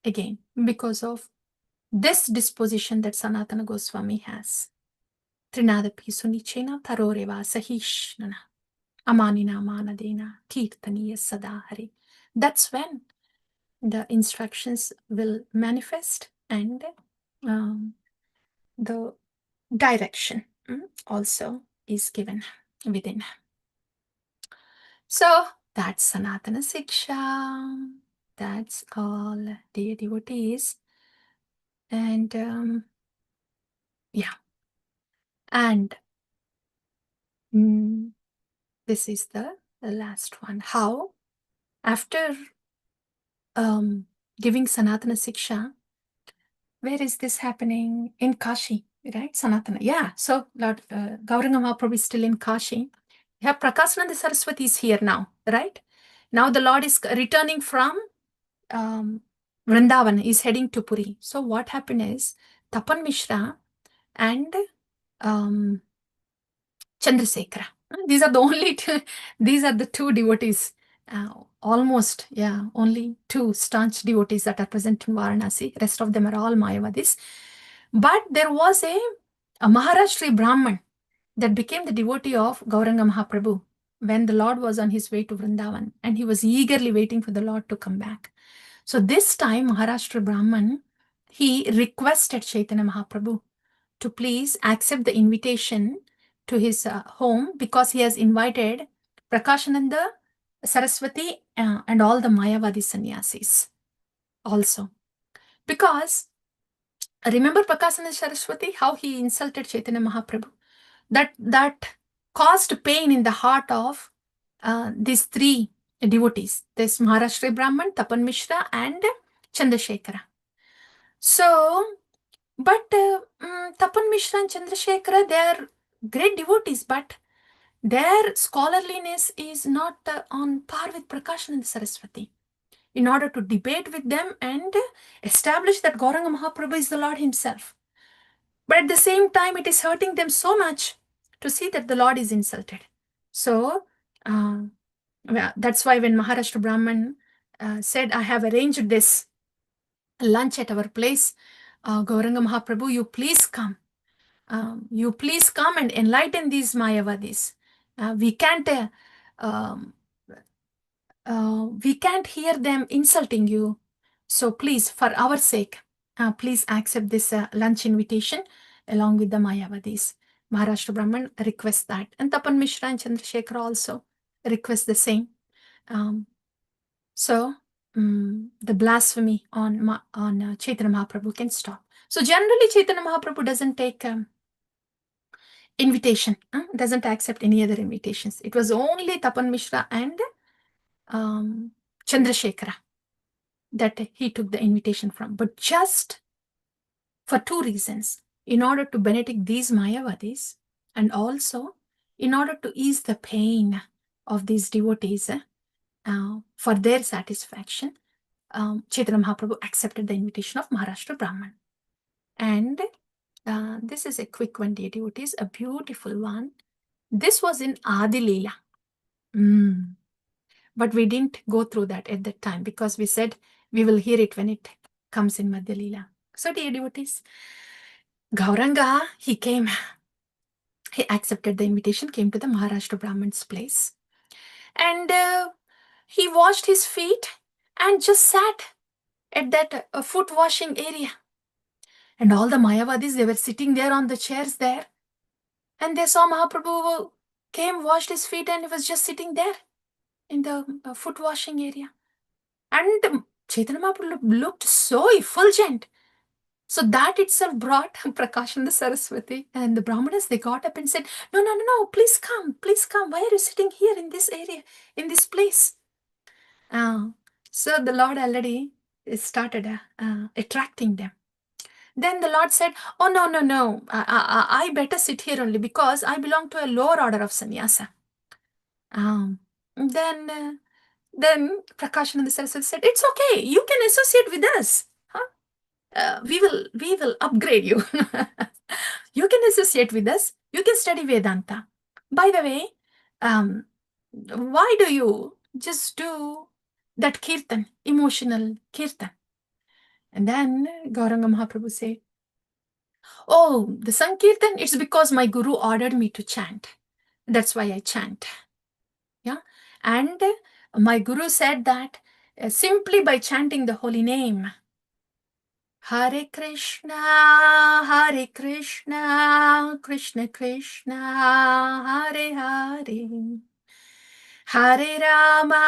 again because of this disposition that Sanatana Goswami has. Trinadapi sunichena taroreva sahishnana amanina manadena kirtaniya sadahari. That's when the instructions will manifest and the direction also is given within. So that's Sanatana Siksha. That's all, dear devotees. And and this is the last one. How after giving Sanatana Siksha, where is this happening? In Kashi, right? Sanatana. Yeah. So Lord Gauranga Mahaprabhu is still in Kashi. Yeah, Prakashananda Saraswati is here now, right? Now the Lord is returning from Vrindavan, is heading to Puri. So what happened is Tapan Mishra and Chandrasekhara. These are the only two, these are the two devotees, almost, only two staunch devotees that are present in Varanasi. Rest of them are all Mayavadis. But there was a Maharashtri Brahman that became the devotee of Gauranga Mahaprabhu when the Lord was on his way to Vrindavan, and he was eagerly waiting for the Lord to come back. So this time, Maharashtra Brahman, he requested Chaitanya Mahaprabhu to please accept the invitation to his home, because he has invited Prakashananda, Saraswati, and all the Mayavadi sannyasis also. Because remember Prakashananda Saraswati, how he insulted Chaitanya Mahaprabhu? That caused pain in the heart of these three devotees, this Maharashtra Brahman, Tapan Mishra, and Chandrasekhara. So, but Tapan Mishra and Chandrasekhara, they are great devotees, but their scholarliness is not on par with Prakashananda Saraswati. In order to debate with them and establish that Gauranga Mahaprabhu is the Lord himself. But at the same time, it is hurting them so much to see that the Lord is insulted. So, that's why when Maharashtra Brahman said, I have arranged this lunch at our place, Gauranga Mahaprabhu, you please come. You please come and enlighten these Mayavadis. We can't We can't hear them insulting you. So please, for our sake, please accept this lunch invitation along with the Mayavadis. Maharashtra Brahman requests that. And Tapan Mishra and Chandrasekhar also request the same. So the blasphemy on Chaitanya Mahaprabhu can stop. So generally Chaitanya Mahaprabhu doesn't take invitation, doesn't accept any other invitations. It was only Tapan Mishra and Chandrasekhara that he took the invitation from. But just for two reasons. In order to benedict these Mayavadis, and also in order to ease the pain of these devotees for their satisfaction, Chaitanya Mahaprabhu accepted the invitation of Maharashtra Brahman. And this is a quick one, dear devotees, a beautiful one. This was in Adi Lila. But we didn't go through that at that time because we said we will hear it when it comes in Madhya Lila. So, dear devotees, Gauranga, he came. He accepted the invitation, came to the Maharashtra Brahman's place. And he washed his feet and just sat at that foot washing area. And all the Mayavadis, they were sitting there on the chairs there. And they saw Mahaprabhu came, washed his feet, and he was just sitting there in the foot washing area. And Chaitanya Mahaprabhu looked so effulgent. So that itself brought Prakashanda Saraswati and the Brahmanas, they got up and said, no, please come. Why are you sitting here in this area, in this place? So the Lord already started attracting them. Then the Lord said, oh, no, I better sit here only because I belong to a lower order of sannyasa. Then Prakashananda Saraswati said, it's okay, you can associate with us. We will upgrade you. You can associate with us. You can study Vedanta. By the way, why do you just do that kirtan, emotional kirtan? And then Gauranga Mahaprabhu said, oh, the Sankirtan, it's because my guru ordered me to chant. That's why I chant. Yeah. And my guru said that simply by chanting the holy name, Hare Krishna, Krishna Krishna, Hare Hare, Hare Rama,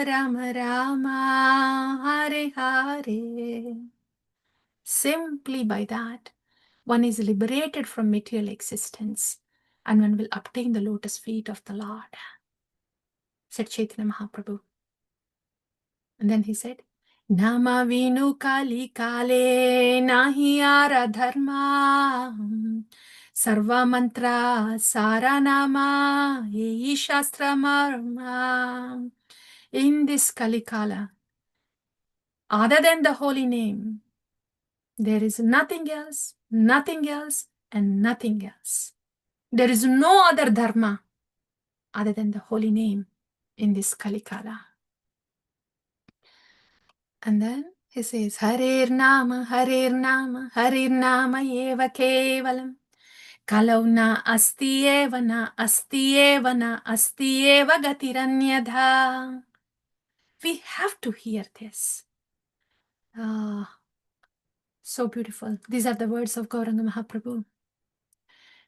Rama Rama, Hare Hare. Simply by that, one is liberated from material existence and one will obtain the lotus feet of the Lord, said Chaitanya Mahaprabhu. And then he said, Nama vinu kali kale nahi ara dharma sarva mantra saranama yeyi shastra marma. In this Kali Kala, other than the holy name, there is nothing else, and nothing else. There is no other dharma other than the holy name in this Kali Kala. And then he says, Harir Nama, Eva Kevalam. Kalauna asti eva na, asti eva gatiranyadha. We have to hear this. So beautiful. These are the words of Gauranga Mahaprabhu.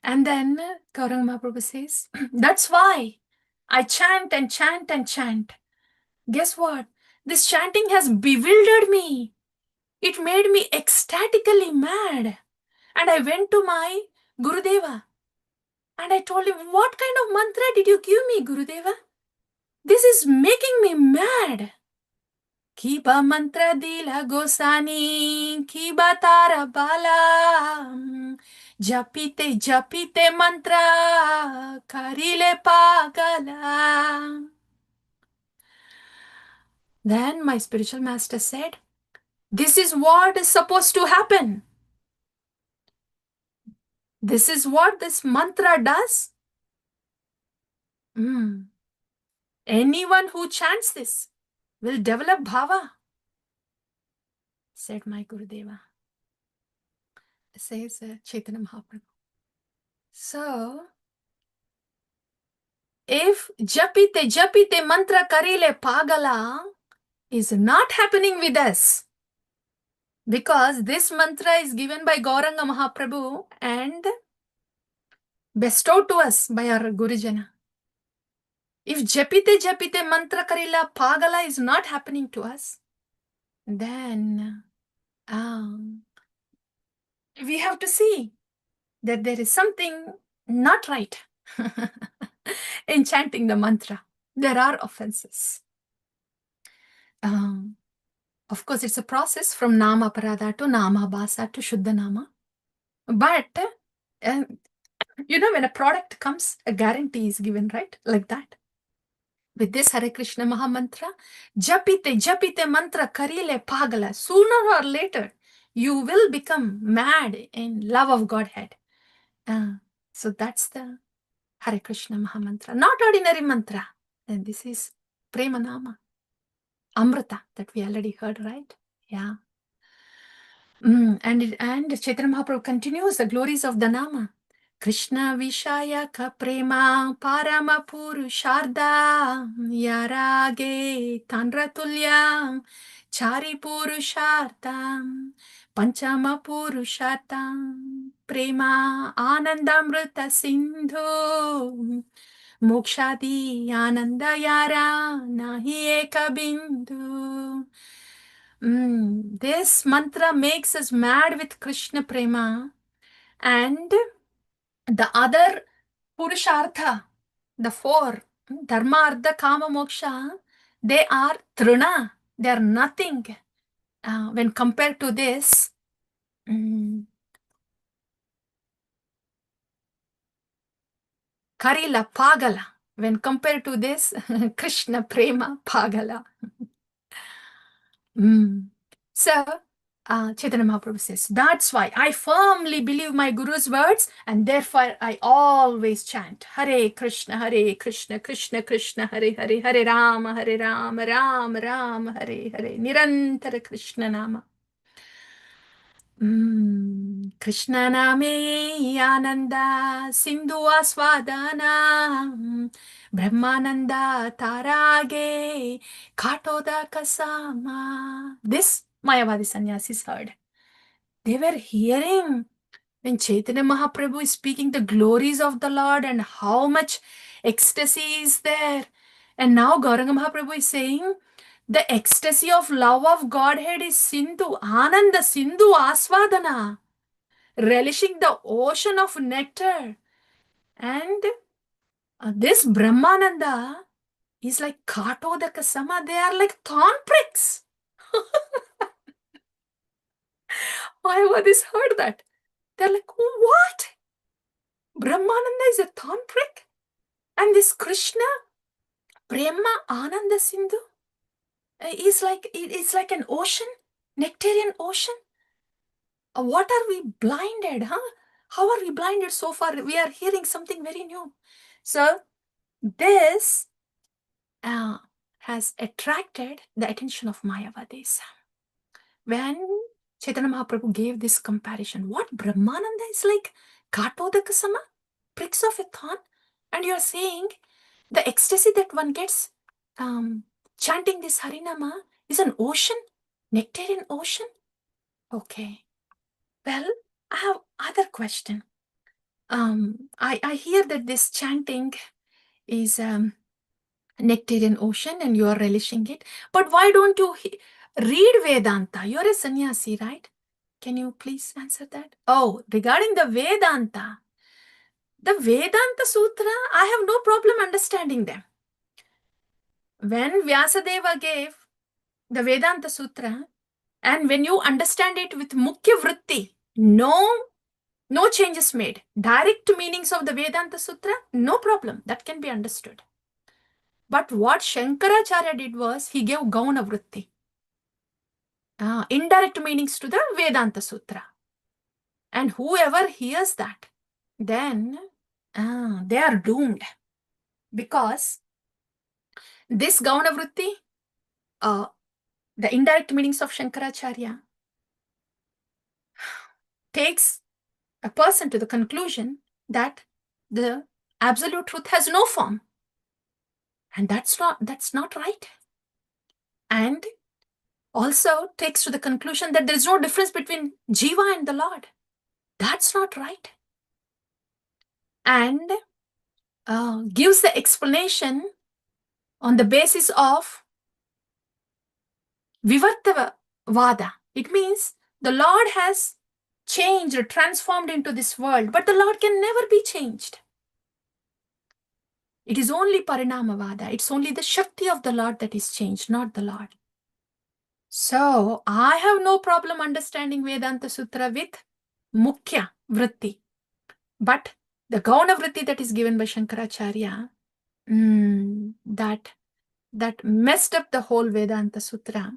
And then Gauranga Mahaprabhu says, that's why I chant and chant and chant. Guess what? This chanting has bewildered me. It made me ecstatically mad. And I went to my Gurudeva and I told him, what kind of mantra did you give me, Gurudeva? This is making me mad. Kiba mantra dila gosani, kiba tara bala, japite mantra, karile pagala. Then my spiritual master said, this is what is supposed to happen. This is what this mantra does. Anyone who chants this will develop bhava, said my Gurudeva, says Chaitanya Mahaprabhu. So, If japite japite mantra karile pagala is not happening with us, because this mantra is given by Gauranga Mahaprabhu and bestowed to us by our Gurujana. If japite japite mantra karila pagala is not happening to us, then we have to see that there is something not right in chanting the mantra. There are offenses. Of course, it's a process from Nama Parada to Nama Basa to Shuddha Nama. But, when a product comes, a guarantee is given, right? Like that. With this Hare Krishna Mahamantra, Japite, Japite mantra karile pagala. Sooner or later, you will become mad in love of Godhead. So that's the Hare Krishna Mahamantra. Not ordinary mantra. And this is Prema Nama. Amrita that we already heard, right? Yeah. And Chaitanya Mahaprabhu continues the glories of the Nama. Krishna Vishaya ka prema parama purusharda yarage tanratulya chari purushartam panchama purushartam prema anandamrita sindhu mokshadi ananda yara nahi eka bindu. This mantra makes us mad with Krishna Prema, and the other Purushartha, the four, Dharma, Artha, Kama, Moksha, they are Trina, they are nothing when compared to this. Karila, Pagala, when compared to this, Krishna Prema, Pagala. So, Chaitanya Mahaprabhu says, that's why I firmly believe my Guru's words, and therefore I always chant Hare Krishna, Krishna Krishna, Hare Hare, Hare Rama, Rama Rama, Hare Hare, Nirantara Krishna Nama. Krishna Name Ananda Sindhu Aswadana Brahmananda Tarage Katoda Kasama. This Mayavadi sannyasis heard. They were hearing when Chaitanya Mahaprabhu is speaking the glories of the Lord and how much ecstasy is there. And now Gauranga Mahaprabhu is saying, the ecstasy of love of Godhead is Sindhu, Ananda, Sindhu Aswadana, relishing the ocean of nectar. And this Brahmananda is like Katodaka Sama, they are like thorn pricks. Mayavadis heard that. They're like, what? Brahmananda is a thorn prick? And this Krishna, Prema Ananda Sindhu, it's like an ocean, nectarian ocean. What are we blinded, huh? How are we blinded so far? We are hearing something very new. So this has attracted the attention of Mayavadis. When Chaitanya Mahaprabhu gave this comparison, what Brahmananda is like Katodaka Sama, pricks of a thorn, and you're saying the ecstasy that one gets chanting this Harinama is an ocean, nectarian ocean? Okay. Well, I have other question. I hear that this chanting is nectarian ocean and you are relishing it. But why don't you read Vedanta? You're a sannyasi, right? Can you please answer that? Oh, regarding the Vedanta Sutra, I have no problem understanding them. When Vyasadeva gave the Vedanta Sutra, and when you understand it with Mukhya Vritti, no changes made. Direct meanings of the Vedanta Sutra, no problem. That can be understood. But what Shankaracharya did was, he gave Gauna Vritti. Indirect meanings to the Vedanta Sutra. And whoever hears that, then they are doomed. Because this Gauna Vritti, the indirect meanings of Shankaracharya, takes a person to the conclusion that the absolute truth has no form. And that's not right. And also takes to the conclusion that there is no difference between Jiva and the Lord. That's not right. And gives the explanation on the basis of Vivarta Vada. It means the Lord has changed or transformed into this world, but the Lord can never be changed. It is only Parinamavada. It's only the Shakti of the Lord that is changed, not the Lord. So, I have no problem understanding Vedanta Sutra with Mukhya Vritti. But the Gauna Vritti that is given by Shankaracharya, that messed up the whole Vedanta Sutra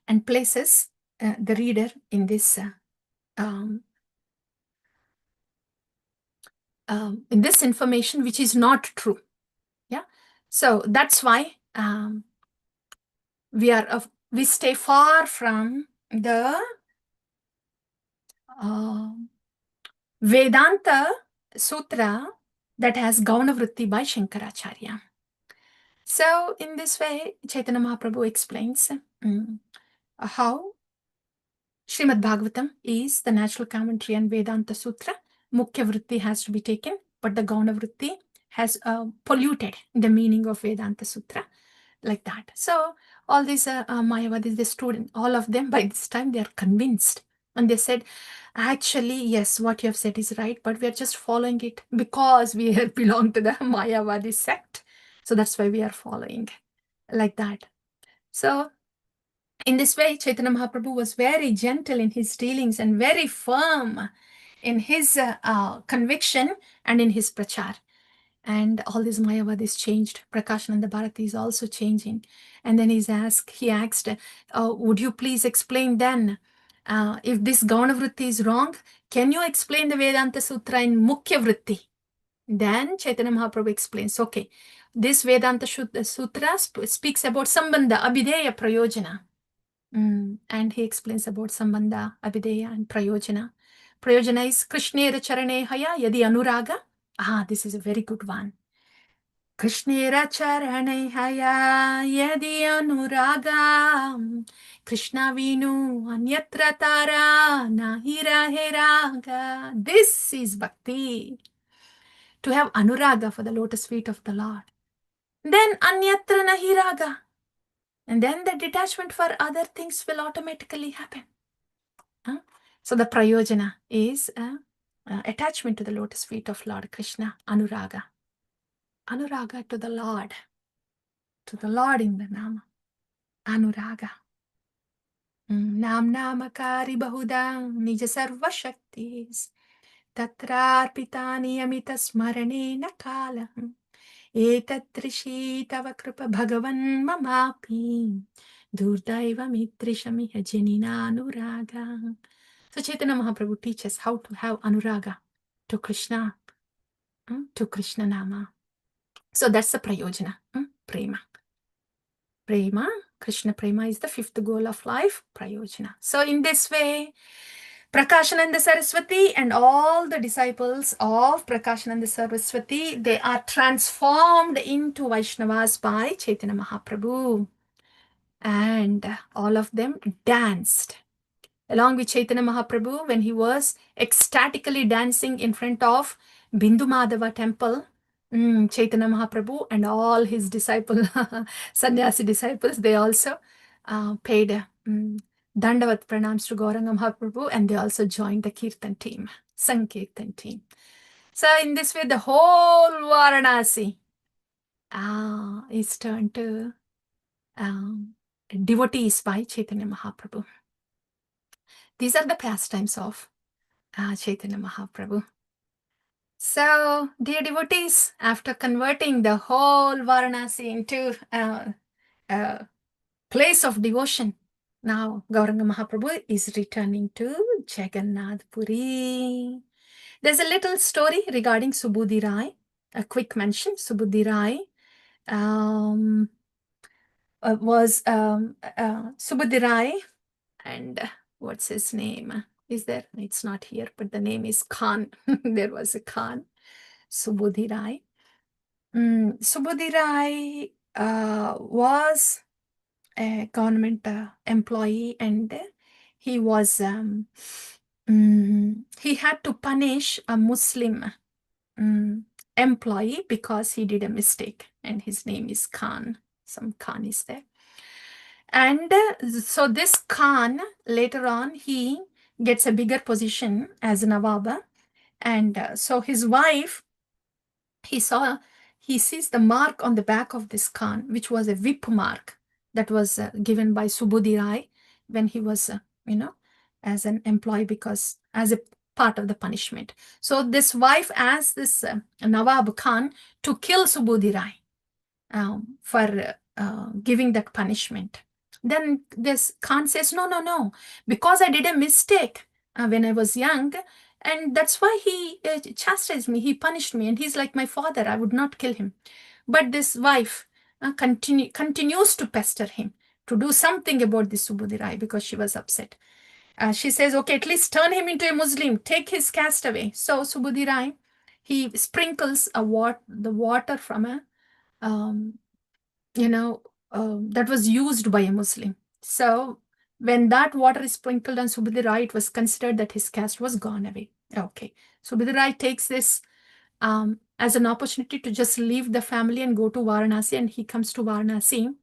and places the reader in this information which is not true. Yeah. So that's why we stay far from the Vedanta Sutra that has Gauna Vritti by Shankaracharya. So in this way, Chaitanya Mahaprabhu explains how Srimad Bhagavatam is the natural commentary on Vedanta Sutra. Mukhya Vritti has to be taken, but the Gauna Vritti has polluted the meaning of Vedanta Sutra, like that. So all these Mayavadis, the student, all of them by this time, they are convinced. And they said, actually, yes, what you have said is right, but we are just following it because we belong to the Mayavadi sect. So that's why we are following, like that. So in this way, Chaitanya Mahaprabhu was very gentle in his dealings and very firm in his conviction and in his prachar. And all these Mayavadis changed. Prakashananda Bharati is also changing. And then he asked, would you please explain then, if this Gauna Vritti is wrong, can you explain the Vedanta Sutra in Mukhya Vritti? Then Chaitanya Mahaprabhu explains, okay, this Vedanta Sutra speaks about Sambandha, Abhideya, Prayojana. And he explains about Sambandha, Abhideya, and Prayojana. Prayojana is Krishnera Charane Haya Yadi Anuraga. This is a very good one. Krishnera Charane Haya Yadi Anuraga. Krishna Vinu Anyatra Tara Nahira Heraga. This is bhakti. To have Anuraga for the lotus feet of the Lord. Then Anyatra Nahiraga. And then the detachment for other things will automatically happen. So the prayojana is attachment to the lotus feet of Lord Krishna, Anuraga. Anuraga to the Lord in the Nama. Anuraga. Nam Namakari Bahuda Nija Sarva Shaktis Tatrarpitani Amita Smarane Nakala Etatrishi Tava Kripa Bhagavan Mamapi Durdaiva Mitrishami Janina Anuraga. So Chaitanya Mahaprabhu teaches how to have Anuraga to Krishna, to Krishna Nama. So that's the Prayojana, Prema. Prema, Krishna Prema is the fifth goal of life, Prayojana. So in this way, Prakashananda Saraswati and all the disciples of Prakashananda Saraswati, they are transformed into Vaishnavas by Chaitanya Mahaprabhu. And all of them danced along with Chaitanya Mahaprabhu when he was ecstatically dancing in front of Bindu Madhava temple. Chaitanya Mahaprabhu and all his disciples, sannyasi disciples, they also paid Dandavat pranams to Gauranga Mahaprabhu, and they also joined the Kirtan team, Sankirtan team. So in this way, the whole Varanasi is turned to devotees by Chaitanya Mahaprabhu. These are the pastimes of Chaitanya Mahaprabhu. So, dear devotees, after converting the whole Varanasi into a place of devotion, now Gauranga Mahaprabhu is returning to Jagannath Puri. There's a little story regarding Subudhi Rai, a quick mention. Subudhi Rai was Subudhi Rai, and what's his name? Is there? It's not here, but the name is Khan. There was a Khan, Subudhi Rai. Subudhi Rai was a government employee, and he was he had to punish a Muslim employee because he did a mistake, and his name is Khan. Some Khan is there. And so this Khan, later on, he gets a bigger position as Nawab. And so his wife, he saw, he sees the mark on the back of this Khan, which was a whip mark that was given by Subudhi Rai when he was, as an employee, because as a part of the punishment. So this wife asked this Nawab Khan to kill Subudhi Rai for giving that punishment. Then this Khan says, no, no, no, because I did a mistake when I was young, and that's why he chastised me, he punished me, and he's like my father, I would not kill him. But this wife continues to pester him to do something about this Subudhi Rai because she was upset. She says, okay, at least turn him into a Muslim, take his caste away. So Subudhi Rai, he sprinkles the water from a that was used by a Muslim. So when that water is sprinkled on Subudhi Rai, it was considered that his caste was gone away. Okay. Subudhi Rai takes this as an opportunity to just leave the family and go to Varanasi, and he comes to Varanasi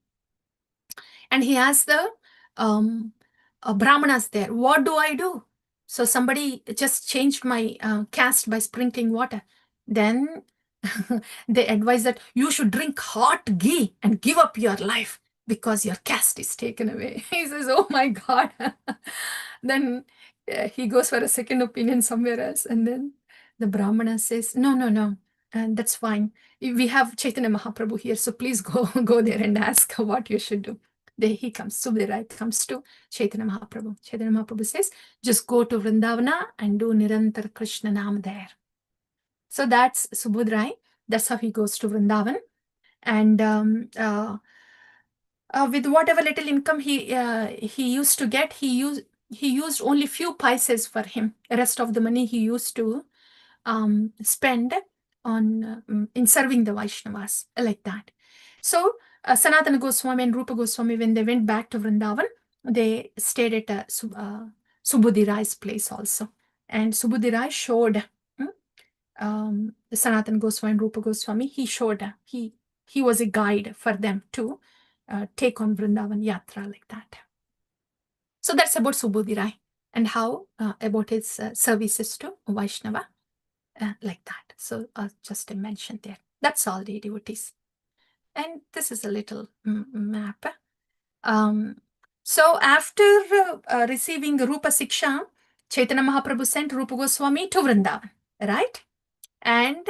and he asks the Brahmanas there, what do I do? So somebody just changed my caste by sprinkling water. Then they advise that you should drink hot ghee and give up your life because your caste is taken away. He says, oh my God. Then he goes for a second opinion somewhere else. And then the Brahmana says, no, no, no. And that's fine. We have Chaitanya Mahaprabhu here, so please go there and ask what you should do. There he comes. Subudhi Rai comes to Chaitanya Mahaprabhu. Chaitanya Mahaprabhu says, just go to Vrindavana and do Nirantar Krishna Nam there. So that's Subudhi Rai. That's how he goes to Vrindavan. And with whatever little income he used to get, he used only few paises for him. The rest of the money he used to spend on in serving the Vaishnavas, like that. So Sanatana Goswami and Rupa Goswami, when they went back to Vrindavan, they stayed at Subudhi Rai's place also. And Subudhi Rai showed Sanatana Goswami and Rupa Goswami, he showed, he was a guide for them to take on Vrindavan Yatra, like that. So that's about Subudhi Rai and how about his services to Vaishnava, like that. So just a mention there. That's all, the devotees. And this is a little map. So after receiving Rupa Siksha, Chaitanya Mahaprabhu sent Rupa Goswami to Vrindavan, right? And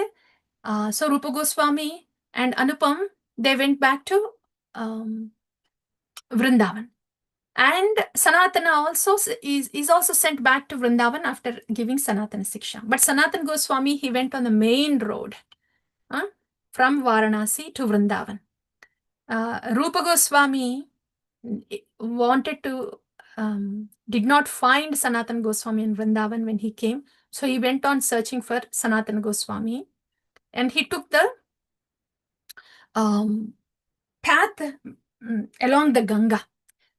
so Rupa Goswami and Anupam, they went back to Vrindavan. And Sanatana also is also sent back to Vrindavan after giving Sanatana Siksha. But Sanatana Goswami, he went on the main road from Varanasi to Vrindavan. Rupa Goswami wanted to, did not find Sanatana Goswami in Vrindavan when he came. So he went on searching for Sanatana Goswami. And he took the path along the Ganga.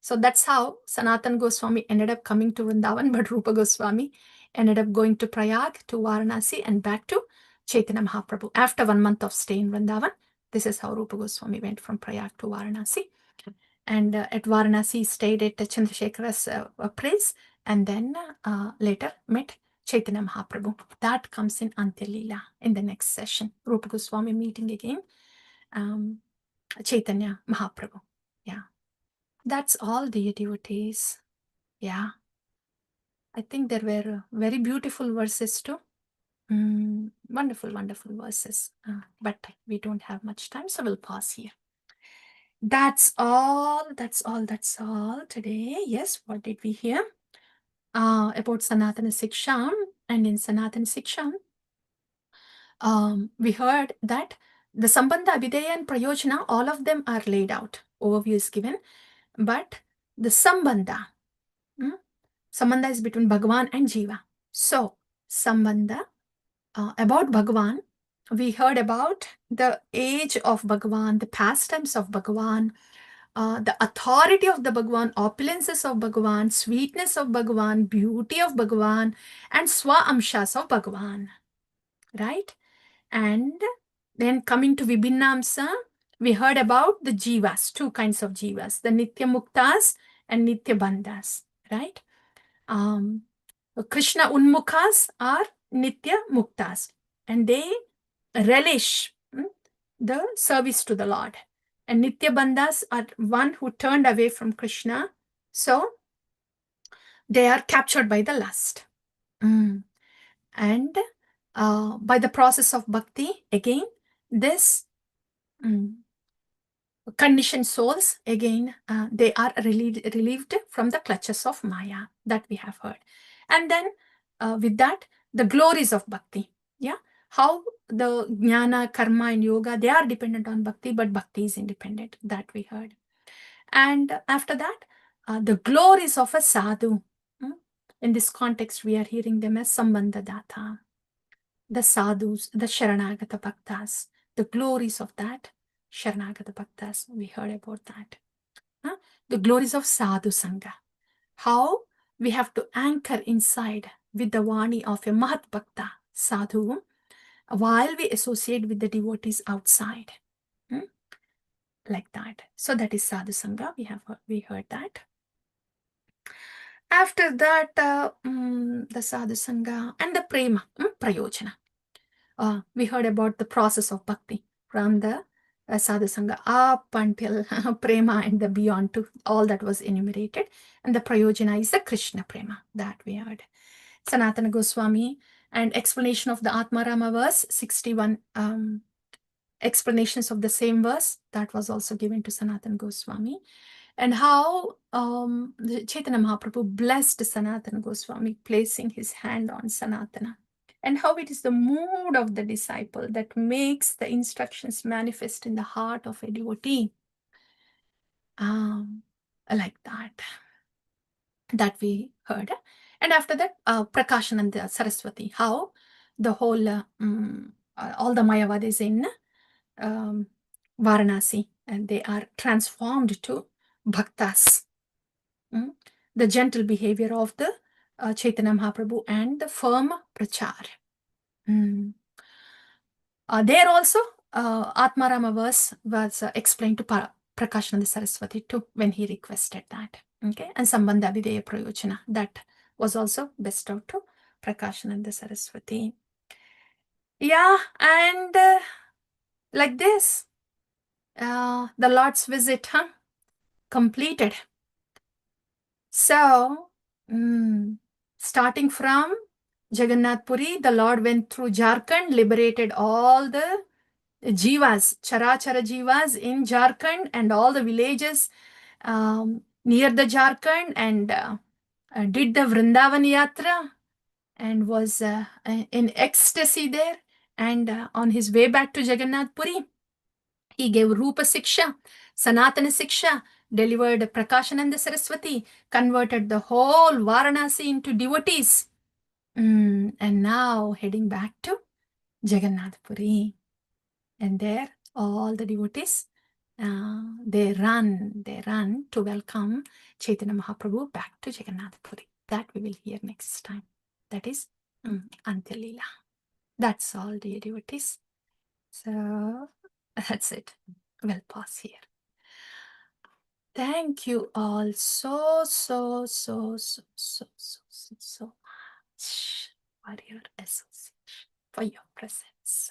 So that's how Sanatana Goswami ended up coming to Vrindavan, but Rupa Goswami ended up going to Prayag, to Varanasi, and back to Chaitanya Mahaprabhu. After 1 month of stay in Vrindavan, this is how Rupa Goswami went from Prayag to Varanasi. And at Varanasi, stayed at Chandrasekhara's place, and then later met Chaitanya Mahaprabhu. That comes in Antya Lila in the next session. Rupa Goswami meeting again Chaitanya Mahaprabhu. Yeah. That's all, dear devotees. Yeah. I think there were very beautiful verses too. Wonderful, wonderful verses. But we don't have much time, so we'll pause here. That's all today. Yes, what did we hear? About Sanatana Siksha. And in Sanatana Siksha, we heard that the Sambandha, Abhideya, and Prayojana, all of them are laid out. Overview is given. But the Sambandha, Sambandha is between Bhagavan and Jiva. So, Sambandha about Bhagavan we heard about the age of Bhagavan, the pastimes of Bhagavan, the authority of the Bhagavan, opulences of Bhagavan, sweetness of Bhagavan, beauty of Bhagavan, and Swa-amshas of Bhagavan, right? And then coming to Vibhinnamsa, we heard about the jivas, two kinds of jivas, the Nitya Muktas and Nitya Bandhas, right? Krishna Unmukhas are Nitya Muktas, and they relish the service to the Lord. And Nitya Bandhas are one who turned away from Krishna, so they are captured by the lust. And by the process of bhakti, again, this conditioned souls, again, they are relieved from the clutches of Maya, that we have heard. And then with that, the glories of bhakti. Yeah, how the jnana, karma, and yoga, they are dependent on bhakti, but bhakti is independent, that we heard. And after that, the glories of a sadhu. In this context, we are hearing them as Sambandhadata, the sadhus, the Sharanagata Bhaktas, the glories of that Sharanagata Bhaktas. We heard about that. The glories of Sadhu Sangha. How we have to anchor inside with the Vani of a Mahat Bhakta Sadhu while we associate with the devotees outside. Like that. So that is Sadhu Sangha. We heard that. After that, the Sadhu Sangha and the Prema, Prayojana. We heard about the process of bhakti from the Sadhu Sangha up until Prema and the beyond to all that was enumerated. And the Prayojana is the Krishna Prema that we heard. Sanatana Goswami and explanation of the Atmarama verse, 61 explanations of the same verse, that was also given to Sanatana Goswami. And how the Chaitanya Mahaprabhu blessed Sanatana Goswami, placing his hand on Sanatana. And how it is the mood of the disciple that makes the instructions manifest in the heart of a devotee. Like that. That we heard. And after that, Prakashananda Saraswati, how the whole, all the Mayavadis in Varanasi, and they are transformed to Bhaktas. The gentle behavior of the Chaitanya Mahaprabhu and the firm Prachar. There also, Atmarama verse was explained to Prakashananda Saraswati too, when he requested that. Okay, and Sambandha Videya Prayojana, that was also bestowed to Prakashananda Saraswati. Yeah, and like this, the Lord's visit completed. So, starting from Jagannath Puri, the Lord went through Jharkhand, liberated all the jivas, Charachara jivas in Jharkhand and all the villages near the Jharkhand, and did the Vrindavan Yatra and was in ecstasy there. And on his way back to Jagannath Puri, he gave Rupa Siksha, Sanatana Siksha, delivered Prakashananda Saraswati, converted the whole Varanasi into devotees. And now heading back to Jagannath Puri. And there, all the devotees, they run to welcome Chaitanya Mahaprabhu back to Jagannath Puri. That we will hear next time. That is Antya Lila. That's all, dear devotees. So that's it. We'll pause here. Thank you all so much for your association, for your presence.